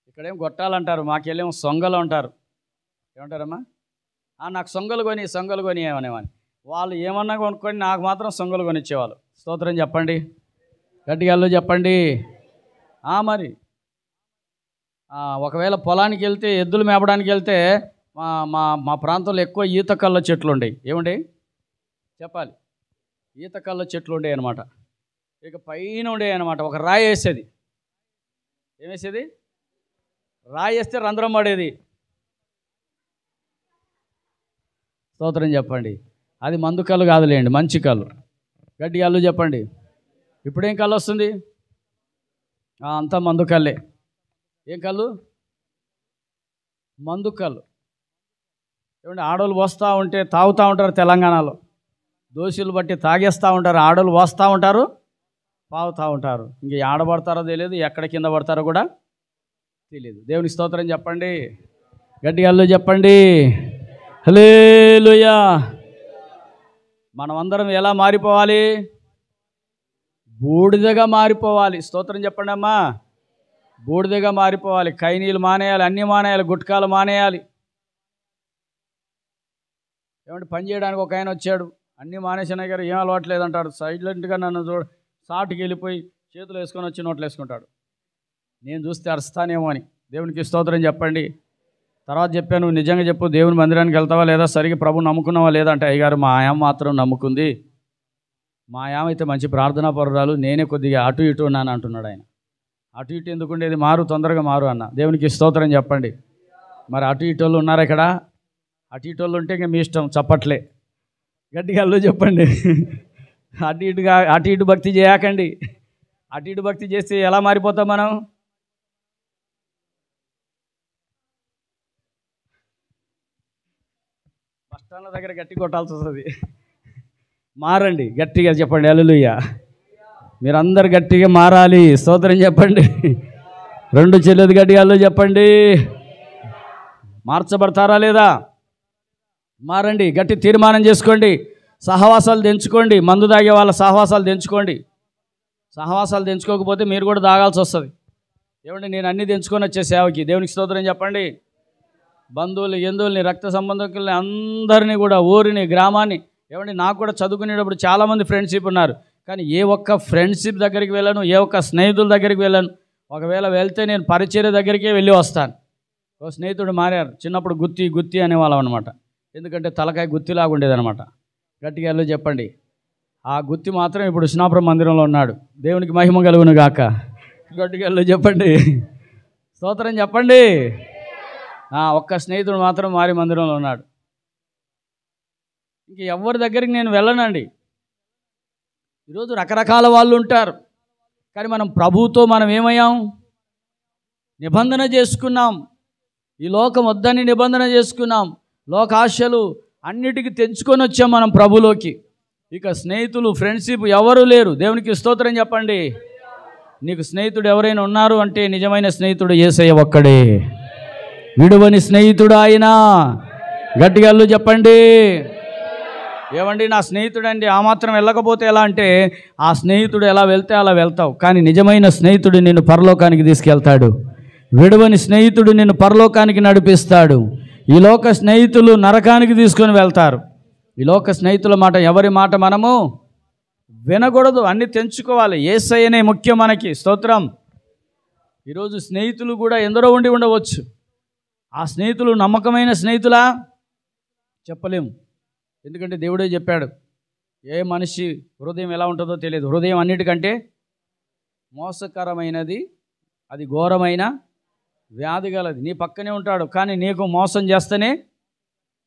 S1: ఇక్కడేం గొట్టాలు అంటారు, మాకెళ్ళేమో సొంగలు అంటారు. ఏమంటారమ్మా? నాకు సొంగలు కొని ఏమనేమని. వాళ్ళు ఏమన్నా కొనుక్కొని నాకు మాత్రం సొంగలు కొనిచ్చేవాళ్ళు. స్తోత్రం చెప్పండి, గట్టిగా చెప్పండి. మరి ఒకవేళ పొలానికి వెళ్తే, ఎద్దులు మేపడానికి వెళ్తే మా ప్రాంతంలో ఎక్కువ ఈత కళ్ళ చెట్లు ఉండేవి. ఏముండేవి చెప్పాలి? ఈత కళ్ళ చెట్లు ఉండేవి అనమాట. ఇక పైన ఉండేవి అనమాట. ఒక రాయి వేసేది. ఏమేసేది? రాయి వేస్తే రంధ్రం పడేది. స్తోత్రం చెప్పండి. అది మందు కళ్ళు కాదులేండి, మంచి కళ్ళు. గట్టిగా అల్లు చెప్పండి. ఇప్పుడేం కళ్ళు వస్తుంది? అంతా మందు కళ్ళే. ఏం కళ్ళు? మందు కళ్ళు. ఏమంటే ఆడోళ్ళు పోస్తూ ఉంటే తాగుతూ ఉంటారు. తెలంగాణలో దోషులు బట్టి తాగేస్తూ ఉంటారు, ఆడోళ్ళు పోస్తూ ఉంటారు, తాగుతూ ఉంటారు. ఇంక ఆడబడతారో తెలియదు, ఎక్కడ కింద పడతారో కూడా తెలియదు. దేవునికి స్తోత్రం చెప్పండి. గట్టిగా అల్లు చెప్పండి. హల్లెలూయా. మనమందరం ఎలా మారిపోవాలి? బూడిదగా మారిపోవాలి. స్తోత్రం చెప్పండి అమ్మా. బూడిదగా మారిపోవాలి. కైనీలు మానేయాలి, అన్నీ మానేయాలి, గుట్కాలు మానేయాలి. ఏమంటే పని చేయడానికి ఒక ఆయన వచ్చాడు, అన్నీ మానేసిన గారు ఏం అలవాట్లేదు అంటాడు. సైలెంట్గా నన్ను సాటుకి వెళ్ళిపోయి చేతులు వేసుకొని వచ్చి నోట్లు వేసుకుంటాడు. నేను చూస్తే అరుస్తానేమో అని. దేవునికి స్తోత్రం చెప్పండి. తర్వాత చెప్పాను, నువ్వు నిజంగా చెప్పు, దేవుని మందిరానికి వెళ్తావా లేదా, సరిగ్గా ప్రభు నమ్ముకున్నావా లేదా అంటే, అయ్యగారు మా ఆయామ మాత్రం నమ్ముకుంది, మా ఆయామ అయితే మంచి ప్రార్థనా పరురాలు, నేనే కొద్దిగా అటు ఇటు ఉన్నాను అంటున్నాడు ఆయన. అటు ఇటు ఎందుకుండేది, మారు, తొందరగా మారు అన్న. దేవునికి స్తోత్రం చెప్పండి. మరి అటు ఇటు వాళ్ళు ఉన్నారు ఇక్కడ. అటు ఇటు వాళ్ళు ఉంటే ఇంకా మీ ఇష్టం, చప్పట్లే. గట్టిగా అల్లు చెప్పండి. అటు ఇటు భక్తి చేయకండి. అటు ఇటు భక్తి చేస్తే ఎలా మారిపోతాం మనం? బస్టాండ్ల దగ్గర గట్టి కొట్టాల్సి వస్తుంది. మారండి, గట్టిగా చెప్పండి హల్లెలూయా. మీరందరు గట్టిగా మారాలి. స్తోత్రం చెప్పండి. రెండు చెల్లెది గట్టిగా హల్లెలూయా చెప్పండి. మార్చబడతారా లేదా? మారండి, గట్టి తీర్మానం చేసుకోండి. సహవాసాలు తెంచుకోండి. మందు తాగే వాళ్ళ సహవాసాలు తెంచుకోండి. సహవాసాలు తెంచుకోకపోతే మీరు కూడా తాగాల్సి వస్తుంది. ఏమండి, నేను అన్నీ తెంచుకొని వచ్చే సేవకి. దేవునికి స్తోత్రం చెప్పండి. బంధువులు, ఎందువుల్ని, రక్త సంబంధికుల్ని అందరినీ కూడా, ఊరిని, గ్రామాన్ని. ఏమండి, నాకు కూడా చదువుకునేటప్పుడు చాలామంది ఫ్రెండ్షిప్ ఉన్నారు, కానీ ఏ ఒక్క ఫ్రెండ్షిప్ దగ్గరికి వెళ్ళను, ఏ ఒక్క స్నేహితుల దగ్గరికి వెళ్ళను. ఒకవేళ వెళ్తే నేను పరిచర్య దగ్గరికే వెళ్ళి వస్తాను. ఒక స్నేహితుడు మారారు, చిన్నప్పుడు గుత్తి గుత్తి అనేవాళ్ళం అనమాట. ఎందుకంటే తలకాయ గుత్తిలాగా ఉండేదనమాట. గట్టిగా వెళ్ళి చెప్పండి. ఆ గుత్తి మాత్రం ఇప్పుడు విష్ణాపురం మందిరంలో ఉన్నాడు. దేవునికి మహిమ కలుగును గాక. గట్టిగా వెళ్ళి చెప్పండి. స్తోత్రం చెప్పండి. ఒక్క స్నేహితుడు మాత్రం మారి మందిరంలో ఉన్నాడు. ఇంక ఎవరి దగ్గరికి నేను వెళ్ళనండి. ఈరోజు రకరకాల వాళ్ళు ఉంటారు, కానీ మనం ప్రభువుతో మనం ఏమయ్యాం? నిబంధన చేసుకున్నాం. ఈ లోకం వద్దని నిబంధన చేసుకున్నాం. లోకాశలు అన్నిటికీ తెంచుకొని వచ్చాం మనం ప్రభులోకి. ఇక స్నేహితులు, ఫ్రెండ్షిప్ ఎవరు లేరు. దేవునికి స్తోత్రం చెప్పండి. నీకు స్నేహితుడు ఎవరైనా ఉన్నారు అంటే నిజమైన స్నేహితుడు యేసయ్య ఒక్కడే. విడువని స్నేహితుడు ఆయన. గట్టిగా చెప్పండి. ఏమండి, నా స్నేహితుడు అండి, ఆ మాత్రం వెళ్ళకపోతే ఎలా అంటే, ఆ స్నేహితుడు ఎలా వెళ్తే అలా వెళ్తావు, కానీ నిజమైన స్నేహితుడు నిన్ను పరలోకానికి తీసుకెళ్తాడు. విడువని స్నేహితుడు నిన్ను పరలోకానికి నడిపిస్తాడు. ఈ లోక స్నేహితులు నరకానికి తీసుకొని వెళ్తారు. ఈ లోక స్నేహితుల మాట, ఎవరి మాట మనము వినకూడదు. అన్నీ తెంచుకోవాలి. యేసయ్యనే ముఖ్యం మనకి. స్తోత్రం. ఈరోజు స్నేహితులు కూడా ఎందరో ఉండి ఉండవచ్చు. ఆ స్నేహితులు నమ్మకమైన స్నేహితులా చెప్పలేము. ఎందుకంటే దేవుడే చెప్పాడు, ఏ మనిషి హృదయం ఎలా ఉంటుందో తెలియదు. హృదయం అన్నిటికంటే మోసకరమైనది, అది ఘోరమైన వ్యాధి గలది. నీ పక్కనే ఉంటాడు, కానీ నీకు మోసం చేస్తూనే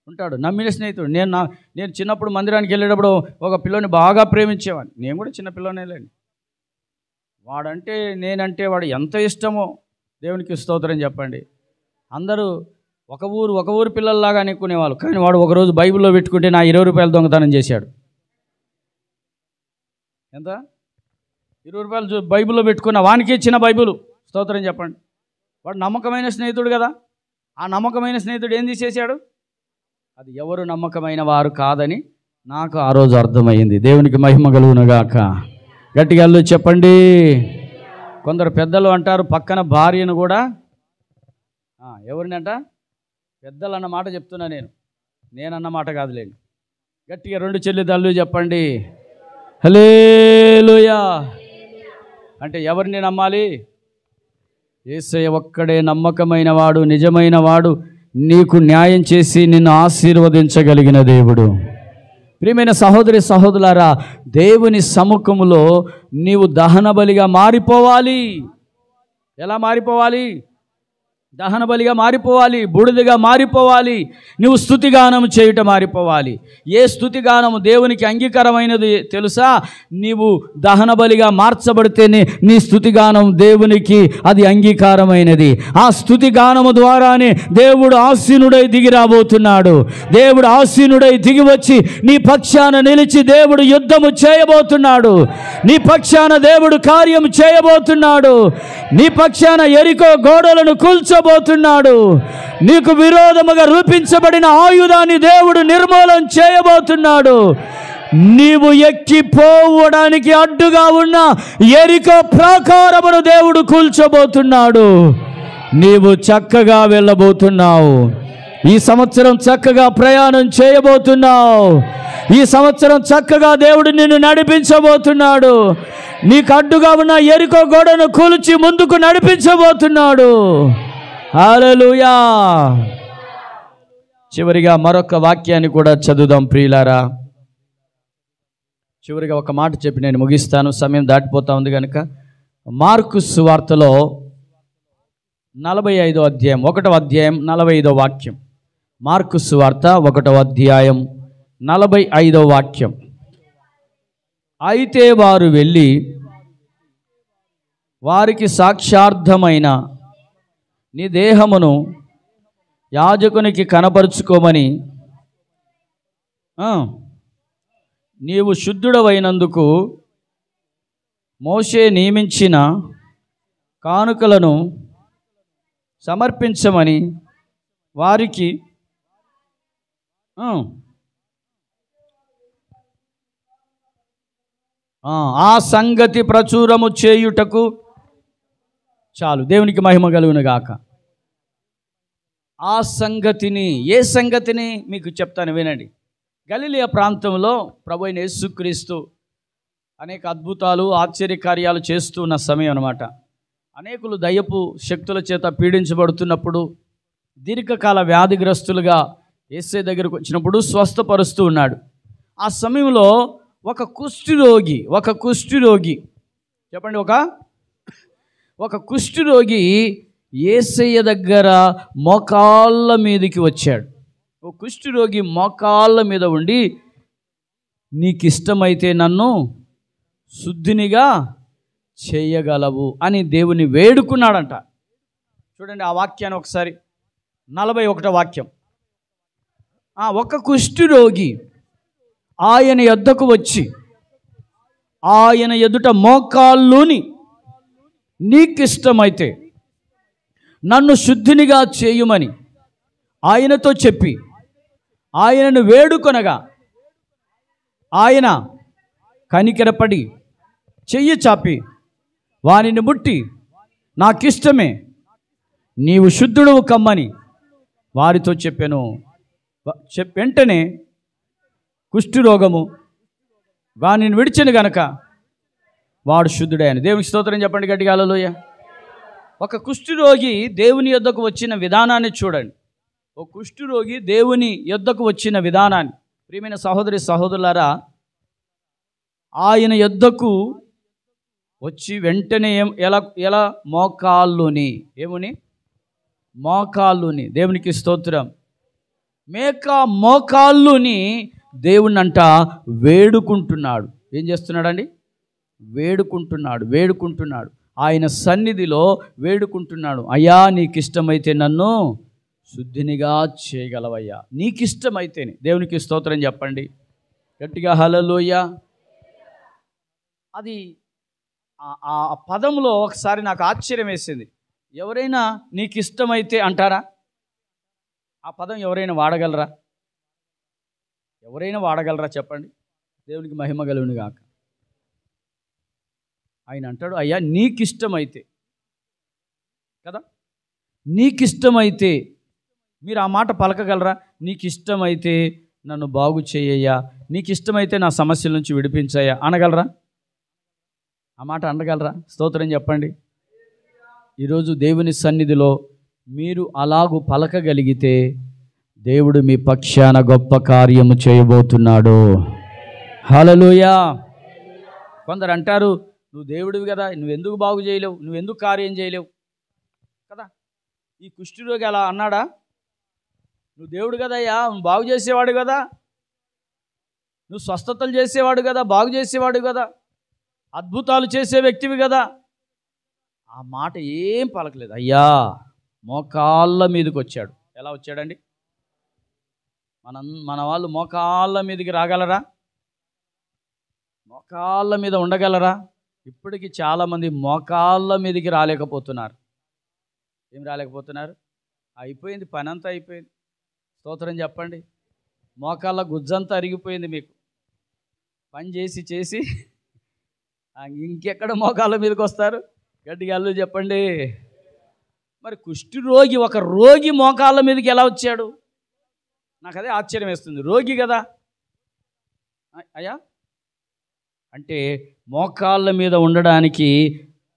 S1: ఉంటాడు. నమ్మిన స్నేహితుడు. నేను చిన్నప్పుడు మందిరానికి వెళ్ళేటప్పుడు ఒక పిల్లని బాగా ప్రేమించేవాడిని. నేను కూడా చిన్న పిల్లనే లేండి. వాడంటే నేనంటే వాడు ఎంత ఇష్టమో. దేవునికి స్తోత్రం చెప్పండి. అందరూ ఒక ఊరు పిల్లల్లాగా అనుకునేవాళ్ళు, కానీ వాడు ఒకరోజు బైబిల్లో పెట్టుకుంటే నా 20 రూపాయలు దొంగతనం చేశాడు. ఎంత? 20 రూపాయలు బైబిల్లో పెట్టుకున్న వానికి ఇచ్చిన బైబిల్. స్తోత్రం చెప్పండి. వాడు నమ్మకమైన స్నేహితుడు కదా. ఆ నమ్మకమైన స్నేహితుడు ఏం తీసేశాడు? అది ఎవరు నమ్మకమైన వారు కాదని నాకు ఆ రోజు అర్థమైంది. దేవునికి మహిమ కలుగునుగాక. గట్టిగా చెప్పండి. కొందరు పెద్దలు అంటారు, పక్కన భార్యను కూడా ఎవరినంట? పెద్దలు అన్న మాట చెప్తున్నా, నేనన్న మాట కాదులేండి. గట్టిగా రెండు చెల్లిదళ్ళు చెప్పండి హల్లెలూయా. అంటే ఎవరిని నమ్మాలి? యేసయ్య ఒక్కడే నమ్మకమైన వాడు, నిజమైన వాడు, నీకు న్యాయం చేసి నిన్ను ఆశీర్వదించగలిగిన దేవుడు. ప్రియమైన సహోదరి సహోదరులారా, దేవుని సముఖములో నీవు దహన బలిగా మారిపోవాలి. ఎలా మారిపోవాలి? దహన బలిగా మారిపోవాలి, బూడిదగా మారిపోవాలి. నువ్వు స్తుతిగానం చేయుట మారిపోవాలి. ఏ స్తుతిగానము దేవునికి అంగీకారమైనది తెలుసా? నీవు దహన బలిగా మార్చబడితేనే నీ స్తుతిగానం దేవునికి అది అంగీకారమైనది. ఆ స్తుతిగానము ద్వారానే దేవుడు ఆసీనుడై దిగి రాబోతున్నాడు. దేవుడు ఆసీనుడై దిగి వచ్చి నీ పక్షాన నిలిచి దేవుడు యుద్ధము చేయబోతున్నాడు. నీ పక్షాన దేవుడు కార్యం చేయబోతున్నాడు. నీ పక్షాన యెరికో గోడలను కూల్చబోతున్నాడు. నీకు విరోధముగా రూపించబడిన ఆయుధాన్ని దేవుడు నిర్మూలన చేయబోతున్నాడు. నీవు ఎక్కిపోవడానికి అడ్డుగా ఉన్న యెరికో ప్రాకారమును దేవుడు కూల్చబోతున్నాడు. నీవు చక్కగా వెళ్ళబోతున్నావు. ఈ సంవత్సరం చక్కగా ప్రయాణం చేయబోతున్నావు. ఈ సంవత్సరం చక్కగా దేవుడు నిన్ను నడిపించబోతున్నాడు. నీకు అడ్డుగా ఉన్న యెరికో గోడను కూల్చి ముందుకు నడిపించబోతున్నాడు. హల్లెలూయా. చివరిగా మరొక వాక్యాన్ని కూడా చదువుదాం ప్రియులారా. చివరిగా ఒక మాట చెప్పి నేను ముగిస్తాను, సమయం దాటిపోతా ఉంది కనుక. మార్కు సువార్తలో 45వ అధ్యాయం 1వ అధ్యాయం 45వ వాక్యం. మార్కు సువార్త 1వ అధ్యాయం 45వ వాక్యం. అయితే వారు వెళ్ళి వారికి సాక్షార్థమైన నీ దేహమును యాజకునికి కనపరుచుకోమని నీవు శుద్ధుడవైనందుకు మోషే నియమించిన కానుకలను సమర్పించమని వారికి ఆ సంగతి ప్రచురము చేయుటకు చాలు. దేవునికి మహిమ కలుగును గాక. ఆ సంగతిని, ఏ సంగతిని మీకు చెప్తాను వినండి. గలిలయ ప్రాంతంలో ప్రభువైన యేసుక్రీస్తు అనేక అద్భుతాలు ఆశ్చర్యకార్యాలు చేస్తూ ఉన్న సమయం అన్నమాట. అనేకులు దయ్యపు శక్తుల చేత పీడించబడుతున్నప్పుడు, దీర్ఘకాల వ్యాధిగ్రస్తులుగా యేసయ్య దగ్గరకు వచ్చినప్పుడు స్వస్థపరుస్తూ ఉన్నాడు. ఆ సమయంలో ఒక కుష్ఠరోగి చెప్పండి, ఒక కుష్ఠరోగి యేసయ్య దగ్గర మోకాళ్ళ మీదకి వచ్చాడు. ఒక కుష్ఠరోగి మోకాళ్ళ మీద ఉండి, నీకు ఇష్టమైతే నన్ను శుద్ధినిగా చేయగలవు అని దేవుని వేడుకున్నాడంట. చూడండి ఆ వాక్యాన్ని ఒకసారి. 41వ వాక్యం. ఒక కుష్ఠరోగి ఆయన యొద్దకు వచ్చి ఆయన ఎదుట మోకాళ్ళుని, నీకిష్టమైతే నన్ను శుద్ధినిగా చేయుమని ఆయనతో చెప్పి ఆయనను వేడుకొనగా, ఆయన కనికరపడి చెయ్యి చాపి వానిని ముట్టి, నాకిష్టమే, నీవు శుద్ధుడవు కమ్మని వారితో చెప్పెను. వెంటనే కుష్ఠరోగము వానిని విడిచెను గనక వాడు శుద్ధుడైన. దేవునికి స్తోత్రం చెప్పండి గట్టిగా హల్లెలూయా. ఒక కుష్ఠరోగి దేవుని యొద్దకు వచ్చిన విధానాన్ని చూడండి. ఒక కుష్ఠరోగి దేవుని యొద్దకు వచ్చిన విధానాన్ని. ప్రియమైన సహోదరి సహోదరులారా, ఆయన యొద్దకు వచ్చి వెంటనే ఎలా మోకాళ్ళుని, మోకాళ్ళుని, దేవునికి స్తోత్రం, మోకాళ్ళుని దేవుణ్ణి అంట వేడుకుంటున్నాడు. ఏం చేస్తున్నాడండి? వేడుకుంటున్నాడు. ఆయన సన్నిధిలో వేడుకుంటున్నాడు. అయ్యా, నీకు ఇష్టమైతే నన్ను శుద్ధినిగా చేయగలవయ్యా, నీకు ఇష్టమైతేనే. దేవునికి స్తోత్రం చెప్పండి గట్టిగా హల్లెలూయా. అది ఆ పదంలో ఒకసారి నాకు ఆశ్చర్యం వేసింది. ఎవరైనా నీకు ఇష్టమైతే అంటారా? ఆ పదం ఎవరైనా వాడగలరా? చెప్పండి. దేవునికి మహిమ కలుగును గాక. ఆయన అంటాడు, అయ్యా నీకిష్టమైతే కదా, నీకిష్టమైతే. మీరు ఆ మాట పలకగలరా? నీకిష్టమైతే నన్ను బాగు చేయయ్యా, నీకిష్టమైతే నా సమస్యల నుంచి విడిపించయ్యా అనగలరా? ఆ మాట అనగలరా? స్తోత్రం చెప్పండి. ఈరోజు దేవుని సన్నిధిలో మీరు అలాగూ పలకగలిగితే దేవుడు మీ పక్షాన గొప్ప కార్యము చేయబోతున్నాడు. హల్లెలూయా. కొందరు అంటారు, నువ్వు దేవుడివి కదా, నువ్వెందుకు బాగు చేయలేవు, నువ్వెందుకు కార్యం చేయలేవు కదా. ఈ కుష్ఠరోగి అలా అన్నాడా? నువ్వు దేవుడు కదయ్యా, నువ్వు బాగు చేసేవాడు కదా, నువ్వు స్వస్థతలు చేసేవాడు కదా, బాగు చేసేవాడు కదా, అద్భుతాలు చేసే వ్యక్తివి కదా. ఆ మాట ఏం పలకలేదు. అయ్యా మోకాళ్ళ మీదకి వచ్చాడు. ఎలా వచ్చాడండి? మన వాళ్ళు మోకాళ్ళ మీదకి రాగలరా? మోకాళ్ళ మీద ఉండగలరా? ఇప్పటికీ చాలామంది మోకాళ్ళ మీదకి రాలేకపోతున్నారు. ఏం రాలేకపోతున్నారు? అయిపోయింది, పని అంతా అయిపోయింది. స్తోత్రం చెప్పండి. మోకాళ్ళ గుజ్జంతా అరిగిపోయింది మీకు. పని చేసి చేసి ఇంకెక్కడ మోకాళ్ళ మీదకి వస్తారు? గట్టిగా అల్లు చెప్పండి. మరి కుష్ఠరోగి, ఒక రోగి మోకాళ్ళ మీదకి ఎలా వచ్చాడు? నాకు అదే ఆశ్చర్యం వేస్తుంది. రోగి కదా అయ్యా అంటే మోకాళ్ళ మీద ఉండడానికి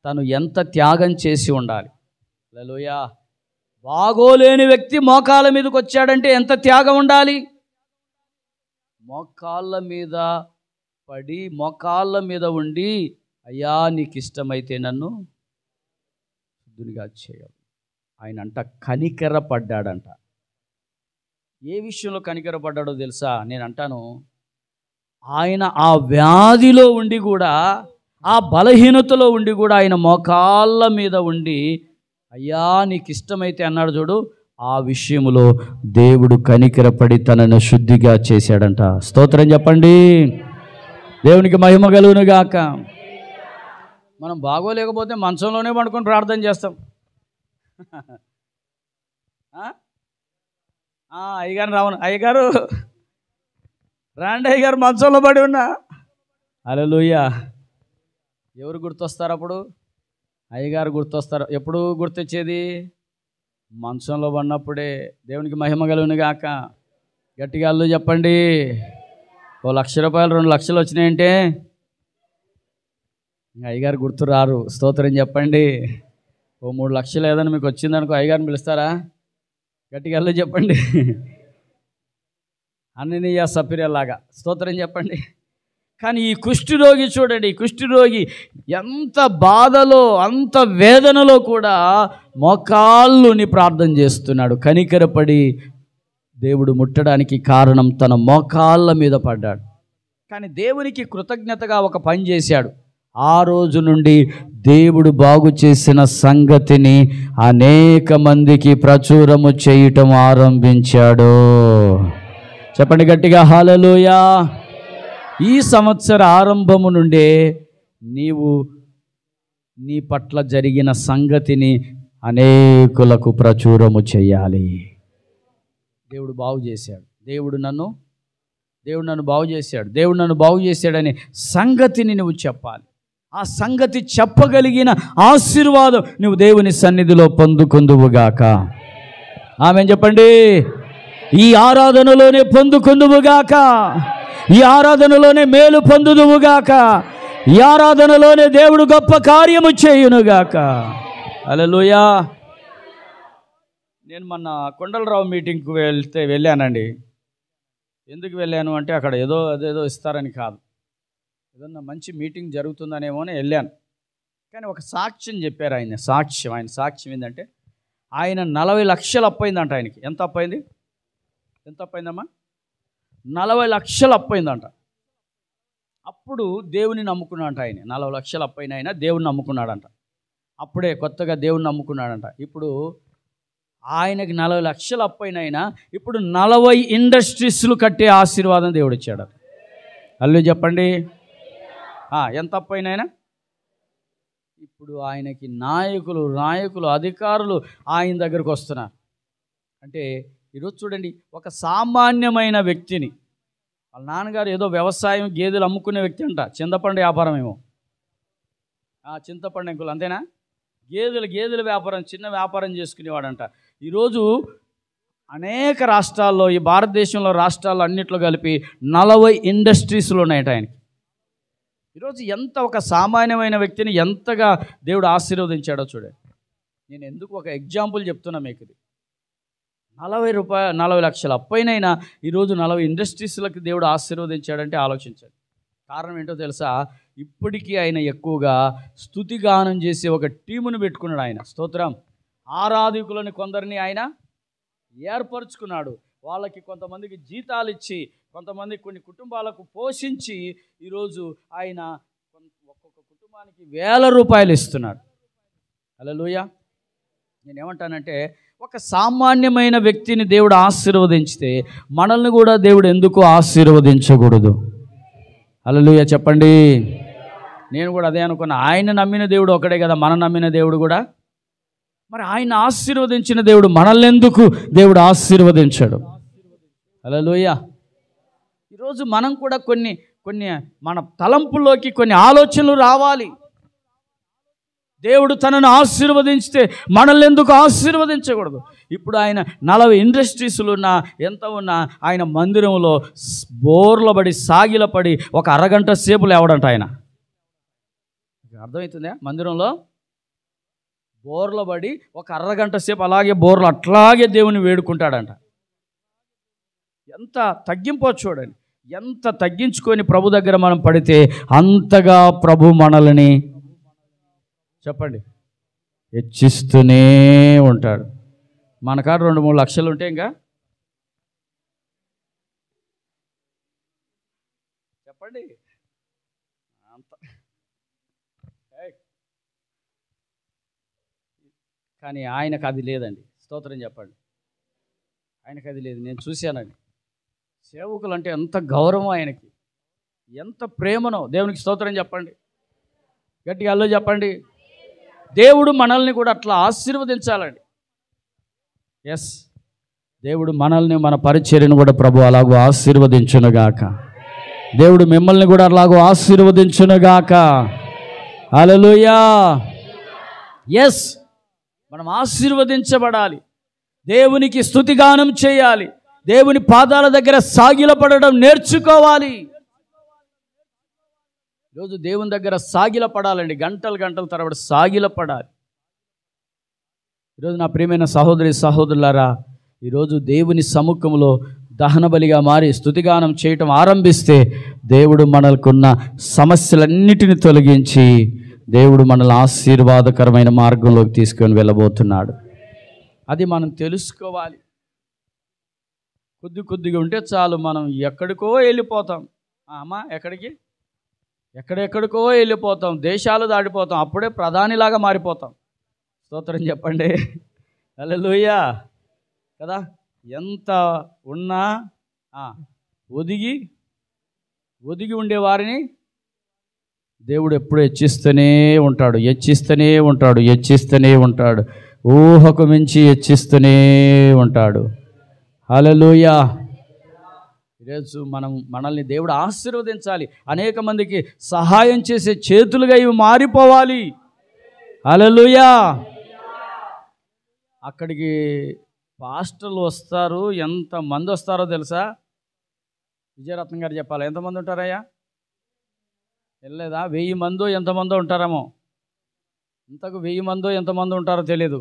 S1: తను ఎంత త్యాగం చేసి ఉండాలి. హల్లెలూయా. బాగోలేని వ్యక్తి మోకాళ్ళ మీదకి వచ్చాడంటే ఎంత త్యాగం ఉండాలి? మోకాళ్ళ మీద పడి, మోకాళ్ళ మీద ఉండి, అయ్యా నీకు ఇష్టమైతే నన్ను శుద్ధునిగా చేయాలి. ఆయన అంట కనికర పడ్డాడంట. ఏ విషయంలో కనికర పడ్డాడో తెలుసా? నేను అంటాను, ఆయన ఆ వ్యాధిలో ఉండి కూడా, ఆ బలహీనతలో ఉండి కూడా ఆయన మోకాళ్ళ మీద ఉండి, అయ్యా నీకు ఇష్టమైతే అన్నాడు చూడు. ఆ విషయంలో దేవుడు కనికరపడి తనను శుద్ధిగా చేశాడంట. స్తోత్రం చెప్పండి. దేవునికి మహిమ కలుగును గాక. మనం బాగోలేకపోతే మంచంలోనే పడుకొని ప్రార్థన చేస్తాం. అయ్యగారు రావను, అయ్యగారు రాండి, అయ్యగారు మంచంలో పడి ఉన్నా. హల్లెలూయా. ఎవరు గుర్తొస్తారు అప్పుడు? అయ్యగారు గుర్తొస్తారు. ఎప్పుడు గుర్తొచ్చేది? మంచంలో పడినప్పుడే. దేవునికి మహిమ కలుగును గాక. గట్టిగా అల్లు చెప్పండి. ఓ 1,00,000 రూపాయలు 2 లక్షలు వచ్చినాయంటే అయ్యగారు గుర్తు రారు. స్తోత్రం చెప్పండి. ఓ 3 లక్షలు ఏదైనా మీకు వచ్చిందనుకో, అయ్యగారిని పిలుస్తారా? గట్టిగా అల్లు చెప్పండి. అన్ననీయ సపిరేలాగా. స్తోత్రం చెప్పండి. కానీ ఈ కుష్ఠరోగి చూడండి, ఈ కుష్ఠరోగి ఎంత బాధలో, అంత వేదనలో కూడా మోకాళ్ళుని ప్రార్థన చేస్తున్నాడు. కనికరపడి దేవుడు ముట్టడానికి కారణం తన మోకాళ్ళ మీద పడ్డాడు. కానీ దేవునికి కృతజ్ఞతగా ఒక పని చేశాడు. ఆ రోజు నుండి దేవుడు బాగు చేసిన సంగతిని అనేక మందికి ప్రచురము చేయటం ఆరంభించాడు. చెప్పండి గట్టిగా హల్లెలూయా. ఈ సంవత్సర ఆరంభము నుండే నీవు నీ పట్ల జరిగిన సంగతిని అనేకులకు ప్రచురము చేయాలి. దేవుడు బాగు చేశాడు, దేవుడు నన్ను బాగు చేశాడు, దేవుడు నన్ను బాగు చేశాడనే సంగతిని నువ్వు చెప్పాలి. ఆ సంగతి చెప్పగలిగిన ఆశీర్వాదం నువ్వు దేవుని సన్నిధిలో పొందుకుందువుగాక. ఆమేన్ చెప్పండి. ఈ ఆరాధనలోనే పొందుకుందువుగాక. ఈ ఆరాధనలోనే మేలు పొందుదువుగాక. ఈ ఆరాధనలోనే దేవుడు గొప్ప కార్యము చేయునుగాక. హల్లెలూయా. నేను మొన్న కొండలరావు మీటింగ్కి వెళ్ళానండి. ఎందుకు వెళ్ళాను అంటే అక్కడ అదేదో ఇస్తారని కాదు, ఏదన్నా మంచి మీటింగ్ జరుగుతుందనేమో అని వెళ్ళాను. కానీ ఒక సాక్ష్యం చెప్పారు ఆయన సాక్ష్యం ఏంటంటే, ఆయన 40 లక్షలు అప్పయిందంట. ఆయనకి ఎంత అప్పయిందమ్మా? 40 లక్షలు అప్పయిందంట. అప్పుడు దేవుని నమ్ముకున్నాడంట ఆయన. 40 లక్షలు అప్పైన ఆయన దేవుని నమ్ముకున్నాడంట. అప్పుడే కొత్తగా దేవుని నమ్ముకున్నాడంట. ఇప్పుడు ఆయనకి 40 లక్షలు అప్పైన ఆయన ఇప్పుడు 40 ఇండస్ట్రీస్లు కట్టే ఆశీర్వాదం దేవుడు ఇచ్చాడు. అల్లు చెప్పండి. ఎంత అప్పైన ఆయన? ఇప్పుడు ఆయనకి నాయకులు అధికారులు ఆయన దగ్గరకు వస్తున్నారు. అంటే ఈరోజు చూడండి, ఒక సామాన్యమైన వ్యక్తిని, వాళ్ళ నాన్నగారు ఏదో వ్యవసాయం గేదెలు అమ్ముకునే వ్యక్తి అంట. చింతపండు వ్యాపారం ఏమో, చింతపండు అంకులు అంతేనా? గేదెల వ్యాపారం, చిన్న వ్యాపారం చేసుకునేవాడంట. ఈరోజు అనేక రాష్ట్రాల్లో, ఈ భారతదేశంలో రాష్ట్రాల్లో అన్నిట్లో కలిపి 40 ఇండస్ట్రీస్లు ఉన్నాయట ఆయనకి. ఈరోజు ఎంత ఒక సామాన్యమైన వ్యక్తిని ఎంతగా దేవుడు ఆశీర్వదించాడో చూడండి. నేను ఎందుకు ఒక ఎగ్జాంపుల్ చెప్తున్నా మీకు. ఇది 40 లక్షల అప్పైనైనా ఈరోజు 40 ఇండస్ట్రీస్లకు దేవుడు ఆశీర్వదించాడంటే ఆలోచించండి. కారణం ఏంటో తెలుసా? ఇప్పటికీ ఆయన ఎక్కువగా స్తుతిగానం చేసే ఒక టీమును పెట్టుకున్నాడు ఆయన. స్తోత్రం. ఆ ఆరాధకులని కొందరిని ఆయన ఏర్పరచుకున్నాడు. వాళ్ళకి కొంతమందికి జీతాలు ఇచ్చి, కొంతమంది కొన్ని కుటుంబాలకు పోషించి, ఈరోజు ఆయన ఒక్కొక్క కుటుంబానికి 1000 రూపాయలు ఇస్తున్నాడు. హల్లెలూయా. నేనేమంటానంటే, ఒక సామాన్యమైన వ్యక్తిని దేవుడు ఆశీర్వదించితే మనల్ని కూడా దేవుడు ఎందుకు ఆశీర్వదించకూడదు? హల్లెలూయా చెప్పండి. నేను కూడా అదే అనుకున్నా. ఆయన నమ్మిన దేవుడు ఒకడే కదా, మనం నమ్మిన దేవుడు కూడా. మరి ఆయన ఆశీర్వదించిన దేవుడు మనల్ని ఎందుకు దేవుడు ఆశీర్వదించాడు? హల్లెలూయా. ఈరోజు మనం కూడా కొన్ని మన తలంపుల్లోకి కొన్ని ఆలోచనలు రావాలి. దేవుడు తనను ఆశీర్వదించితే మనల్ని ఎందుకు ఆశీర్వదించకూడదు? ఇప్పుడు ఆయన 40 ఇండస్ట్రీస్లు ఉన్నా, ఎంత ఉన్నా, ఆయన మందిరంలో బోర్లబడి సాగిలపడి ఒక అరగంట సేపు లేవడంట. ఆయన అర్థమవుతుందా? మందిరంలో బోర్లబడి ఒక అరగంట సేపు అలాగే బోర్లు అట్లాగే దేవుని వేడుకుంటాడంట. ఎంత తగ్గింపో చూడండి. ఎంత తగ్గించుకొని ప్రభు దగ్గర మనం పడితే అంతగా ప్రభు మనల్ని చెప్పండి హెచ్చిస్తూనే ఉంటాడు. మన కాడ 2-3 లక్షలు ఉంటే ఇంకా చెప్పండి అంత. కానీ ఆయనకు అది లేదండి. స్తోత్రం చెప్పండి. ఆయనకు అది లేదు. నేను చూశానండి. సేవకులు అంటే ఎంత గౌరవం ఆయనకి, ఎంత ప్రేమనో. దేవునికి స్తోత్రం చెప్పండి. గట్టిగా అల్లో చెప్పండి. దేవుడు మనల్ని కూడా అట్లా ఆశీర్వదించాలండి. ఎస్, దేవుడు మనల్ని, మన పరిచర్యను కూడా ప్రభు అలాగూ ఆశీర్వదించునుగాక. దేవుడు మిమ్మల్ని కూడా అలాగూ ఆశీర్వదించునుగాక. హల్లెలూయా. ఎస్, మనం ఆశీర్వదించబడాలి. దేవునికి స్తుతిగానం చేయాలి. దేవుని పాదాల దగ్గర సాగిలపడడం నేర్చుకోవాలి. ఈరోజు దేవుని దగ్గర సాగిలపడాలండి. గంటలు తరబడి సాగిలపడాలి. ఈరోజు నా ప్రియమైన సహోదరి సహోదరులారా, ఈరోజు దేవుని సముఖంలో దహన బలిగా మారి స్తుతిగానం చేయటం ఆరంభిస్తే దేవుడు మనకున్న సమస్యలన్నిటిని తొలగించి దేవుడు మనల్ని ఆశీర్వాదకరమైన మార్గంలోకి తీసుకొని వెళ్ళబోతున్నాడు. అది మనం తెలుసుకోవాలి. కొద్దిగా ఉంటే చాలు, మనం ఎక్కడికో వెళ్ళిపోతాం. అమ్మా ఎక్కడెక్కడికో వెళ్ళిపోతాం, దేశాలు దాటిపోతాం, అప్పుడే ప్రధానిలాగా మారిపోతాం. స్తోత్రం చెప్పండి. హల్లెలూయా కదా. ఎంత ఉన్నా ఒదిగి ఉండేవారిని దేవుడు ఎప్పుడు హెచ్చిస్తూనే ఉంటాడు. ఊహకు మించి హెచ్చిస్తూనే ఉంటాడు. హల్లెలూయా. ఈరోజు మనల్ని దేవుడు ఆశీర్వదించాలి. అనేక మందికి సహాయం చేసే చేతులుగా ఇవి మారిపోవాలి. హల్లెలూయా. అక్కడికి పాస్టర్లు వస్తారు. ఎంతమంది వస్తారో తెలుసా? విజయరత్నం గారు చెప్పాలి. ఎంతమంది ఉంటారయ్యా? వెళ్ళలేదా? 1000 మందో ఎంతమందో ఉంటారేమో. ఇంతకు 1000 మందో ఎంతమంది ఉంటారో తెలియదు.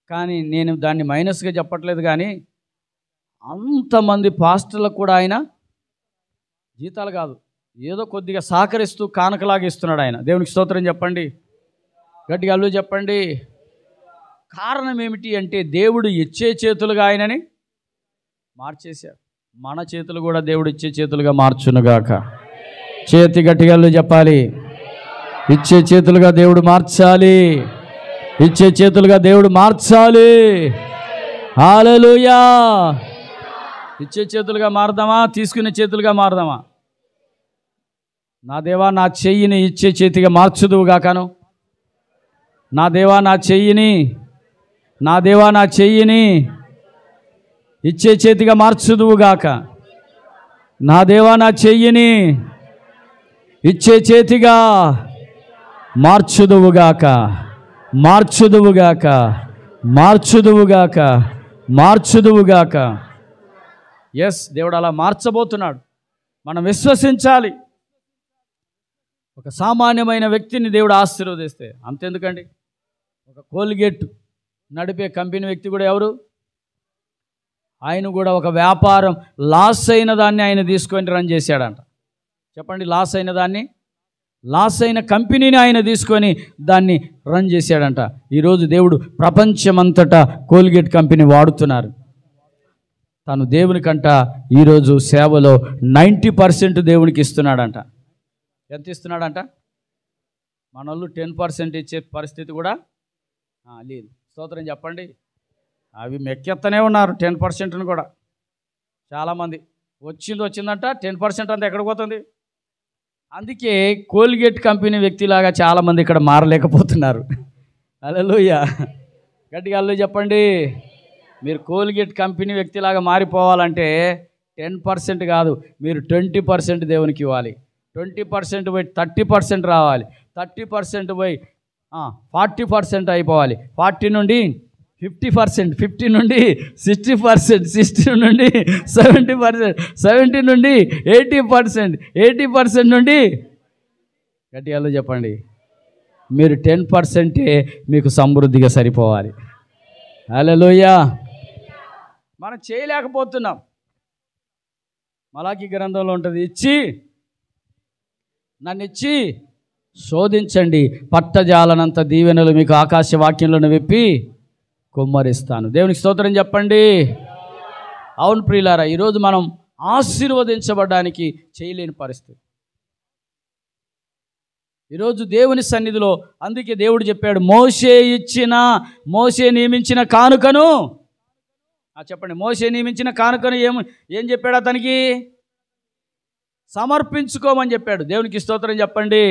S1: కానీ నేను దాన్ని మైనస్గా చెప్పట్లేదు. కానీ అంతమంది పాస్టర్లకు కూడా ఆయన జీతాలు కాదు, ఏదో కొద్దిగా సహకరిస్తూ కానుకలాగా ఇస్తున్నాడు ఆయన. దేవునికి స్తోత్రం చెప్పండి. గట్టిగా అల్లు చెప్పండి. కారణం ఏమిటి అంటే దేవుడు ఇచ్చే చేతులుగా ఆయనని మార్చేశారు. మన చేతులు కూడా దేవుడు ఇచ్చే చేతులుగా మార్చునుగాక. చేతి గట్టిగా అల్లు చెప్పాలి. ఇచ్చే చేతులుగా దేవుడు మార్చాలి. ఇచ్చే చేతులుగా దేవుడు మార్చాలి. హల్లెలూయా. ఇచ్చే చేతులుగా మారదామా? తీసుకునే చేతులుగా మారదామా? నా దేవా నా చెయ్యిని ఇచ్చే చేతిగా మార్చుదువుగాకను. నా దేవా నా చెయ్యిని ఇచ్చే చేతిగా మార్చుదువుగాక. నా దేవా నా చెయ్యిని ఇచ్చే చేతిగా మార్చుదువుగాక. ఎస్, దేవుడు అలా మార్చబోతున్నాడు. మనం విశ్వసించాలి. ఒక సామాన్యమైన వ్యక్తిని దేవుడు ఆశీర్వదిస్తే అంతెందుకండి, ఒక కోల్గేట్ నడిపే కంపెనీ వ్యక్తి కూడా ఎవరు? ఆయన కూడా ఒక వ్యాపారం లాస్ అయిన దాన్ని ఆయన తీసుకొని రన్ చేశాడంట. చెప్పండి, లాస్ అయిన దాన్ని లాస్ అయిన కంపెనీని ఆయన తీసుకొని దాన్ని రన్ చేశాడంట. ఈరోజు దేవుడు ప్రపంచమంతటా కోల్గేట్ కంపెనీ వాడుతున్నారు. తను దేవునికంట ఈరోజు సేవలో 90% దేవునికి ఇస్తున్నాడంట. ఎంత ఇస్తున్నాడంట? మనోళ్ళు 10% ఇచ్చే పరిస్థితి కూడా లేదు. స్తోత్రం చెప్పండి. అవి మెక్కెత్తనే ఉన్నారు 10%ని కూడా. చాలామంది వచ్చిందంట 10% అంతా ఎక్కడికి పోతుంది? అందుకే కోల్గేట్ కంపెనీ వ్యక్తిలాగా చాలామంది ఇక్కడ మారలేకపోతున్నారు. హల్లెలూయా, గట్టిగా హల్లెలూయా చెప్పండి. మీరు కోల్గేట్ కంపెనీ వ్యక్తిలాగా మారిపోవాలంటే 10% కాదు, మీరు 20% దేవునికి ఇవ్వాలి. 20% పోయి 30% రావాలి. 30% పోయి 40% అయిపోవాలి. 40 నుండి 50%, 50 నుండి 60%, 60 నుండి 70%, 70 నుండి 80%, 80% నుండి గట్టిగా చెప్పండి. మీరు 10% మీకు సమృద్ధిగా సరిపోవాలి. హల్లెలూయా. మనం చేయలేకపోతున్నాం. మలాకి గ్రంథంలో ఉంటుంది, నన్ను ఇచ్చి శోధించండి, పట్టజాలనంత దీవెనలు మీకు ఆకాశ వాక్యంలో విప్పి కుమ్మరిస్తాను. దేవునికి స్తోత్రం చెప్పండి. అవును ప్రియులారా, ఈరోజు మనం ఆశీర్వదించబడడానికి చేయలేని పరిస్థితి. ఈరోజు దేవుని సన్నిధిలో అందుకే దేవుడు చెప్పాడు, మోషే నియమించిన కానుకను చెప్పండి. మోషే నియమించిన కానుకను ఏం చెప్పాడు? అతనికి సమర్పించుకోమని చెప్పాడు. దేవునికి స్తోత్రం చెప్పండి.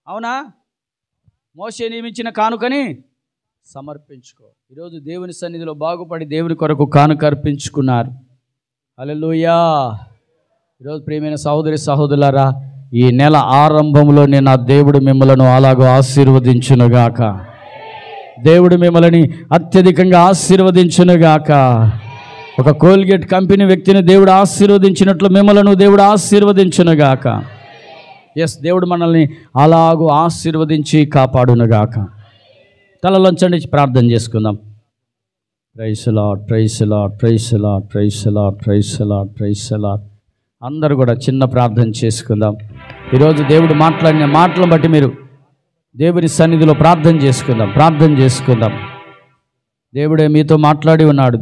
S1: అవునా? మోషే నియమించిన కానుకని సమర్పించుకో. ఈరోజు దేవుని సన్నిధిలో బాగుపడి దేవుని కొరకు కానుక అర్పించుకున్నారు. హల్లెలూయా. ఈరోజు ప్రియమైన సహోదరి సహోదరులారా, ఈ నెల ఆరంభంలోనే నా దేవుడు మిమ్మలను అలాగూ ఆశీర్వదించునుగాక. దేవుడు మిమ్మల్ని అత్యధికంగా ఆశీర్వదించునుగాక. ఒక కోల్గేట్ కంపెనీ వ్యక్తిని దేవుడు ఆశీర్వదించినట్లు మిమ్మలను దేవుడు ఆశీర్వదించునుగాక. ఎస్, దేవుడు మనల్ని అలాగూ ఆశీర్వదించి కాపాడునుగాక. తలలోంచండి, ప్రార్థన చేసుకుందాం. Praise Lord, praise Lord, praise Lord, praise Lord, praise Lord, praise Lord. అందరూ కూడా చిన్న ప్రార్థన చేసుకుందాం. ఈరోజు దేవుడు మాట్లాడిన మాటలను బట్టి మీరు దేవుని సన్నిధిలో ప్రార్థన చేసుకుందాం. దేవుడే మీతో మాట్లాడి ఉన్నాడు.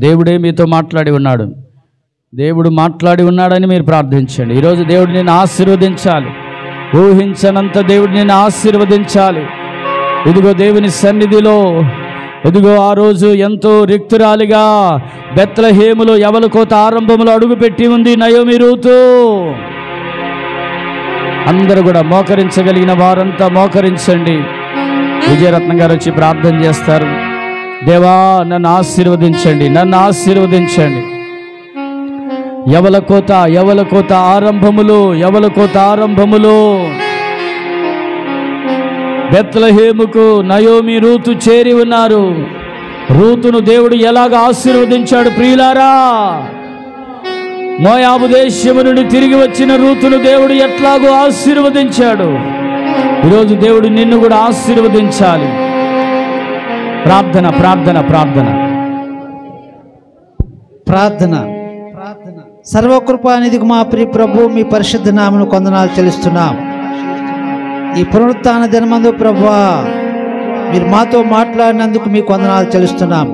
S1: దేవుడు మాట్లాడి ఉన్నాడని మీరు ప్రార్థించండి. ఈరోజు దేవుడు నిన్ను ఆశీర్వదించాలి. ఊహించనంత దేవుడు నిన్ను ఆశీర్వదించాలి. ఇదిగో దేవుని సన్నిధిలో, ఇదిగో ఆ రోజు ఎంతో రిక్తురాలిగా బెత్లెహేములో యవల కోత ఆరంభంలో అడుగుపెట్టి ఉంది నయోమి రూతు. అందరూ కూడా మోకరించగలిగిన వారంతా మోకరించండి. విజయరత్నం గారు వచ్చి ప్రార్థన చేస్తారు. దేవా, నన్ను ఆశీర్వదించండి. యవల కోత ఆరంభములో బెత్లెహేముకు నయోమి రూతు చేరి ఉన్నారు. రూతును దేవుడు ఎలాగ ఆశీర్వదించాడు ప్రియులారా? మోయాబు దేశము నుండి తిరిగి వచ్చిన రూతును దేవుడు ఎట్లాగో ఆశీర్వదించాడు. ఈరోజు దేవుడు నిన్ను కూడా ఆశీర్వదించాలి. ప్రార్థన.
S2: సర్వకృపానిధికి మా ప్రియ ప్రభు, మీ పరిశుద్ధ నామమును వందనాలు చెల్లిస్తున్నాం. ఈ పునరుత్థాన దినమందు ప్రభువా, మీరు మాతో మాట్లాడినందుకు మీకు వందనాలు చెల్లిస్తున్నాం.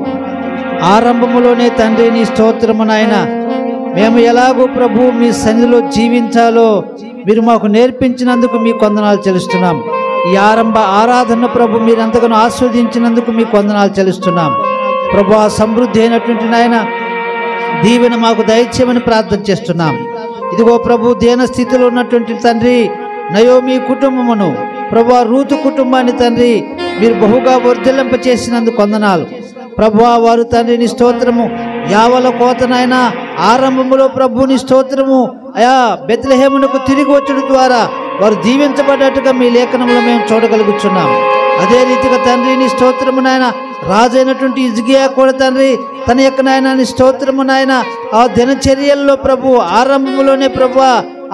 S2: ఆరంభములోనే తండ్రి నీ స్తోత్రము నాయన, మేము ఎలాగో ప్రభు మీ సన్నిధిలో జీవించాలో మీరు మాకు నేర్పించినందుకు మీకు వందనాలు చెల్లిస్తున్నాం. ఈ ఆరంభ ఆరాధన ప్రభు మీరు ఎంతగానో ఆస్వాదించినందుకు మీకు వందనాలు చెల్లిస్తున్నాం. ప్రభు, ఆ సమృద్ధి అయినటువంటి నాయన దీవెన మాకు దయచేయమని ప్రార్థన చేస్తున్నాం. ఇదిగో ప్రభు, దీన స్థితిలో ఉన్నటువంటి తండ్రి నయోమి కుటుంబమును, ప్రభు రూతు కుటుంబాన్ని తండ్రి మీరు బహుగా వర్ధిల్లింప చేసినందుకు వందనాలు. ప్రభు, వారు తండ్రి నీ స్తోత్రము యావల కోతనైన ఆరంభములో ప్రభు నీ స్తోత్రము అయా బెత్లెహేమునకు తిరిగి వచ్చడం ద్వారా వారు దీవించబడ్డట్టుగా మీ లేఖనంలో మేము చూడగలుగుతున్నాం. అదే రీతిగా తండ్రి నీ స్తోత్రము నాయన రాజైనటువంటి హిజ్కియా కూడా తండ్రి తన యొక్క నాయన నీ స్తోత్రము నాయన ఆ దినచర్యల్లో ప్రభు ఆరంభంలోనే ప్రభు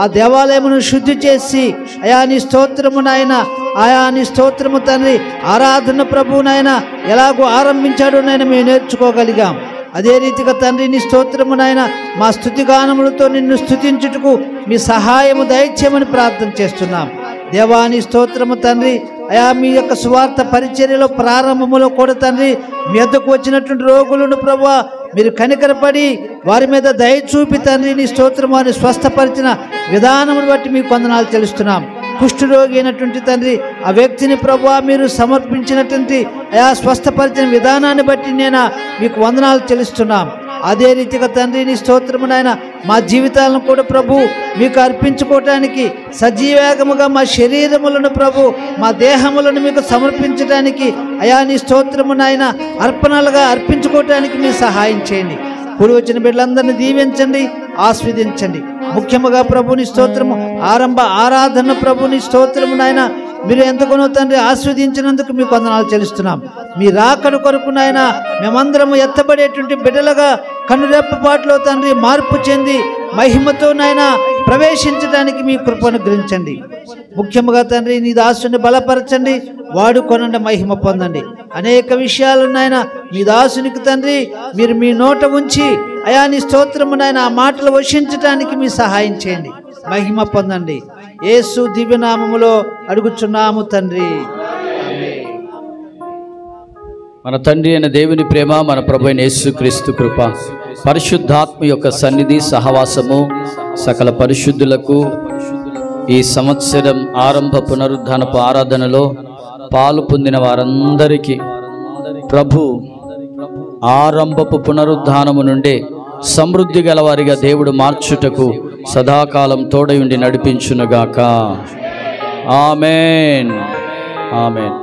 S2: ఆ దేవాలయమును శుద్ధి చేసి అయా నీ స్తోత్రము నాయన, ఆయా నీ స్తోత్రము తండ్రి ఆరాధన ప్రభు నాయన ఎలాగో ఆరంభించాడు నాయన మేము నేర్చుకోగలిగాం. అదే రీతిగా తండ్రి నీ స్తోత్రము నాయన మా స్తుతిగానములతో నిన్ను స్తుతించుటకు మీ సహాయము దయచేయమని ప్రార్థన చేస్తున్నాం. దేవాని స్తోత్రము తండ్రి. అయా మీ యొక్క సువార్త పరిచర్యలో ప్రారంభములో కూడా తండ్రి మీ వద్దకు వచ్చినటువంటి రోగులను ప్రభువా మీరు కనికరపడి వారి మీద దయ చూపి తండ్రి నీ స్తోత్రము అని స్వస్థపరిచిన విధానమును బట్టి మీకు వందనాలు చెల్లిస్తున్నాం. కుష్ఠరోగి అయినటువంటి తండ్రి ఆ వ్యక్తిని ప్రభువా మీరు సమర్పించినటువంటి అయా స్వస్థపరిచిన విధానాన్ని బట్టి నేను మీకు వందనాలు చెల్లిస్తున్నాం. అదే రీతిగా తండ్రి నీ స్తోత్రము నాయన మా జీవితాలను కూడా ప్రభు మీకు అర్పించుకోవటానికి సజీవేగముగా మా శరీరములను ప్రభు మా దేహములను మీకు సమర్పించడానికి అయా నీ స్తోత్రము నాయన అర్పణలుగా అర్పించుకోవటానికి మీరు సహాయం చేయండి. కూడి వచ్చిన బిడ్డలందరినీ దీవించండి, ఆస్వాదించండి. ముఖ్యముగా ప్రభుని స్తోత్రము ఆరంభ ఆరాధన ప్రభుని స్తోత్రము నాయన మీరు ఎంతగానో తండ్రి ఆస్వాదించినందుకు మీకు వందనాలు చెల్లిస్తున్నాం. మీ రాకడ కొరకు నాయన మేమందరము ఎత్తబడేటువంటి బిడ్డలుగా కన్నురెప్పపాటులో తండ్రి మార్పు చెంది మహిమతో నాయన ప్రవేశించడానికి మీ కృపను గ్రహించండి. ముఖ్యముగా తండ్రి నీ దాసుని బలపరచండి, వాడుకొనండి, మహిమ పొందండి. అనేక విషయాలు నాయన మీ దాసునికి తండ్రి మీరు మీ నోట ఉంచి అయా నీ స్తోత్రము నాయన ఆ మాటలు వర్షించడానికి మీ సహాయం చేయండి, మహిమ పొందండి. యేసు దివ్యనామములో అడుగుచున్నాము తండ్రి.
S1: మన తండ్రి అయిన దేవుని ప్రేమ, మన ప్రభు అయిన యేసుక్రీస్తు కృప, పరిశుద్ధాత్మ యొక్క సన్నిధి సహవాసము సకల పరిశుద్ధులకు ఈ సంవత్సరం ఆరంభ పునరుద్ధానపు ఆరాధనలో పాలు పొందిన వారందరికీ ప్రభు ఆరంభపు పునరుద్ధానము నుండే సమృద్ధి గలవారిగా దేవుడు మార్చుటకు సదాకాలం తోడయుండి నడిపించునుగాక. ఆమేన్, ఆమేన్.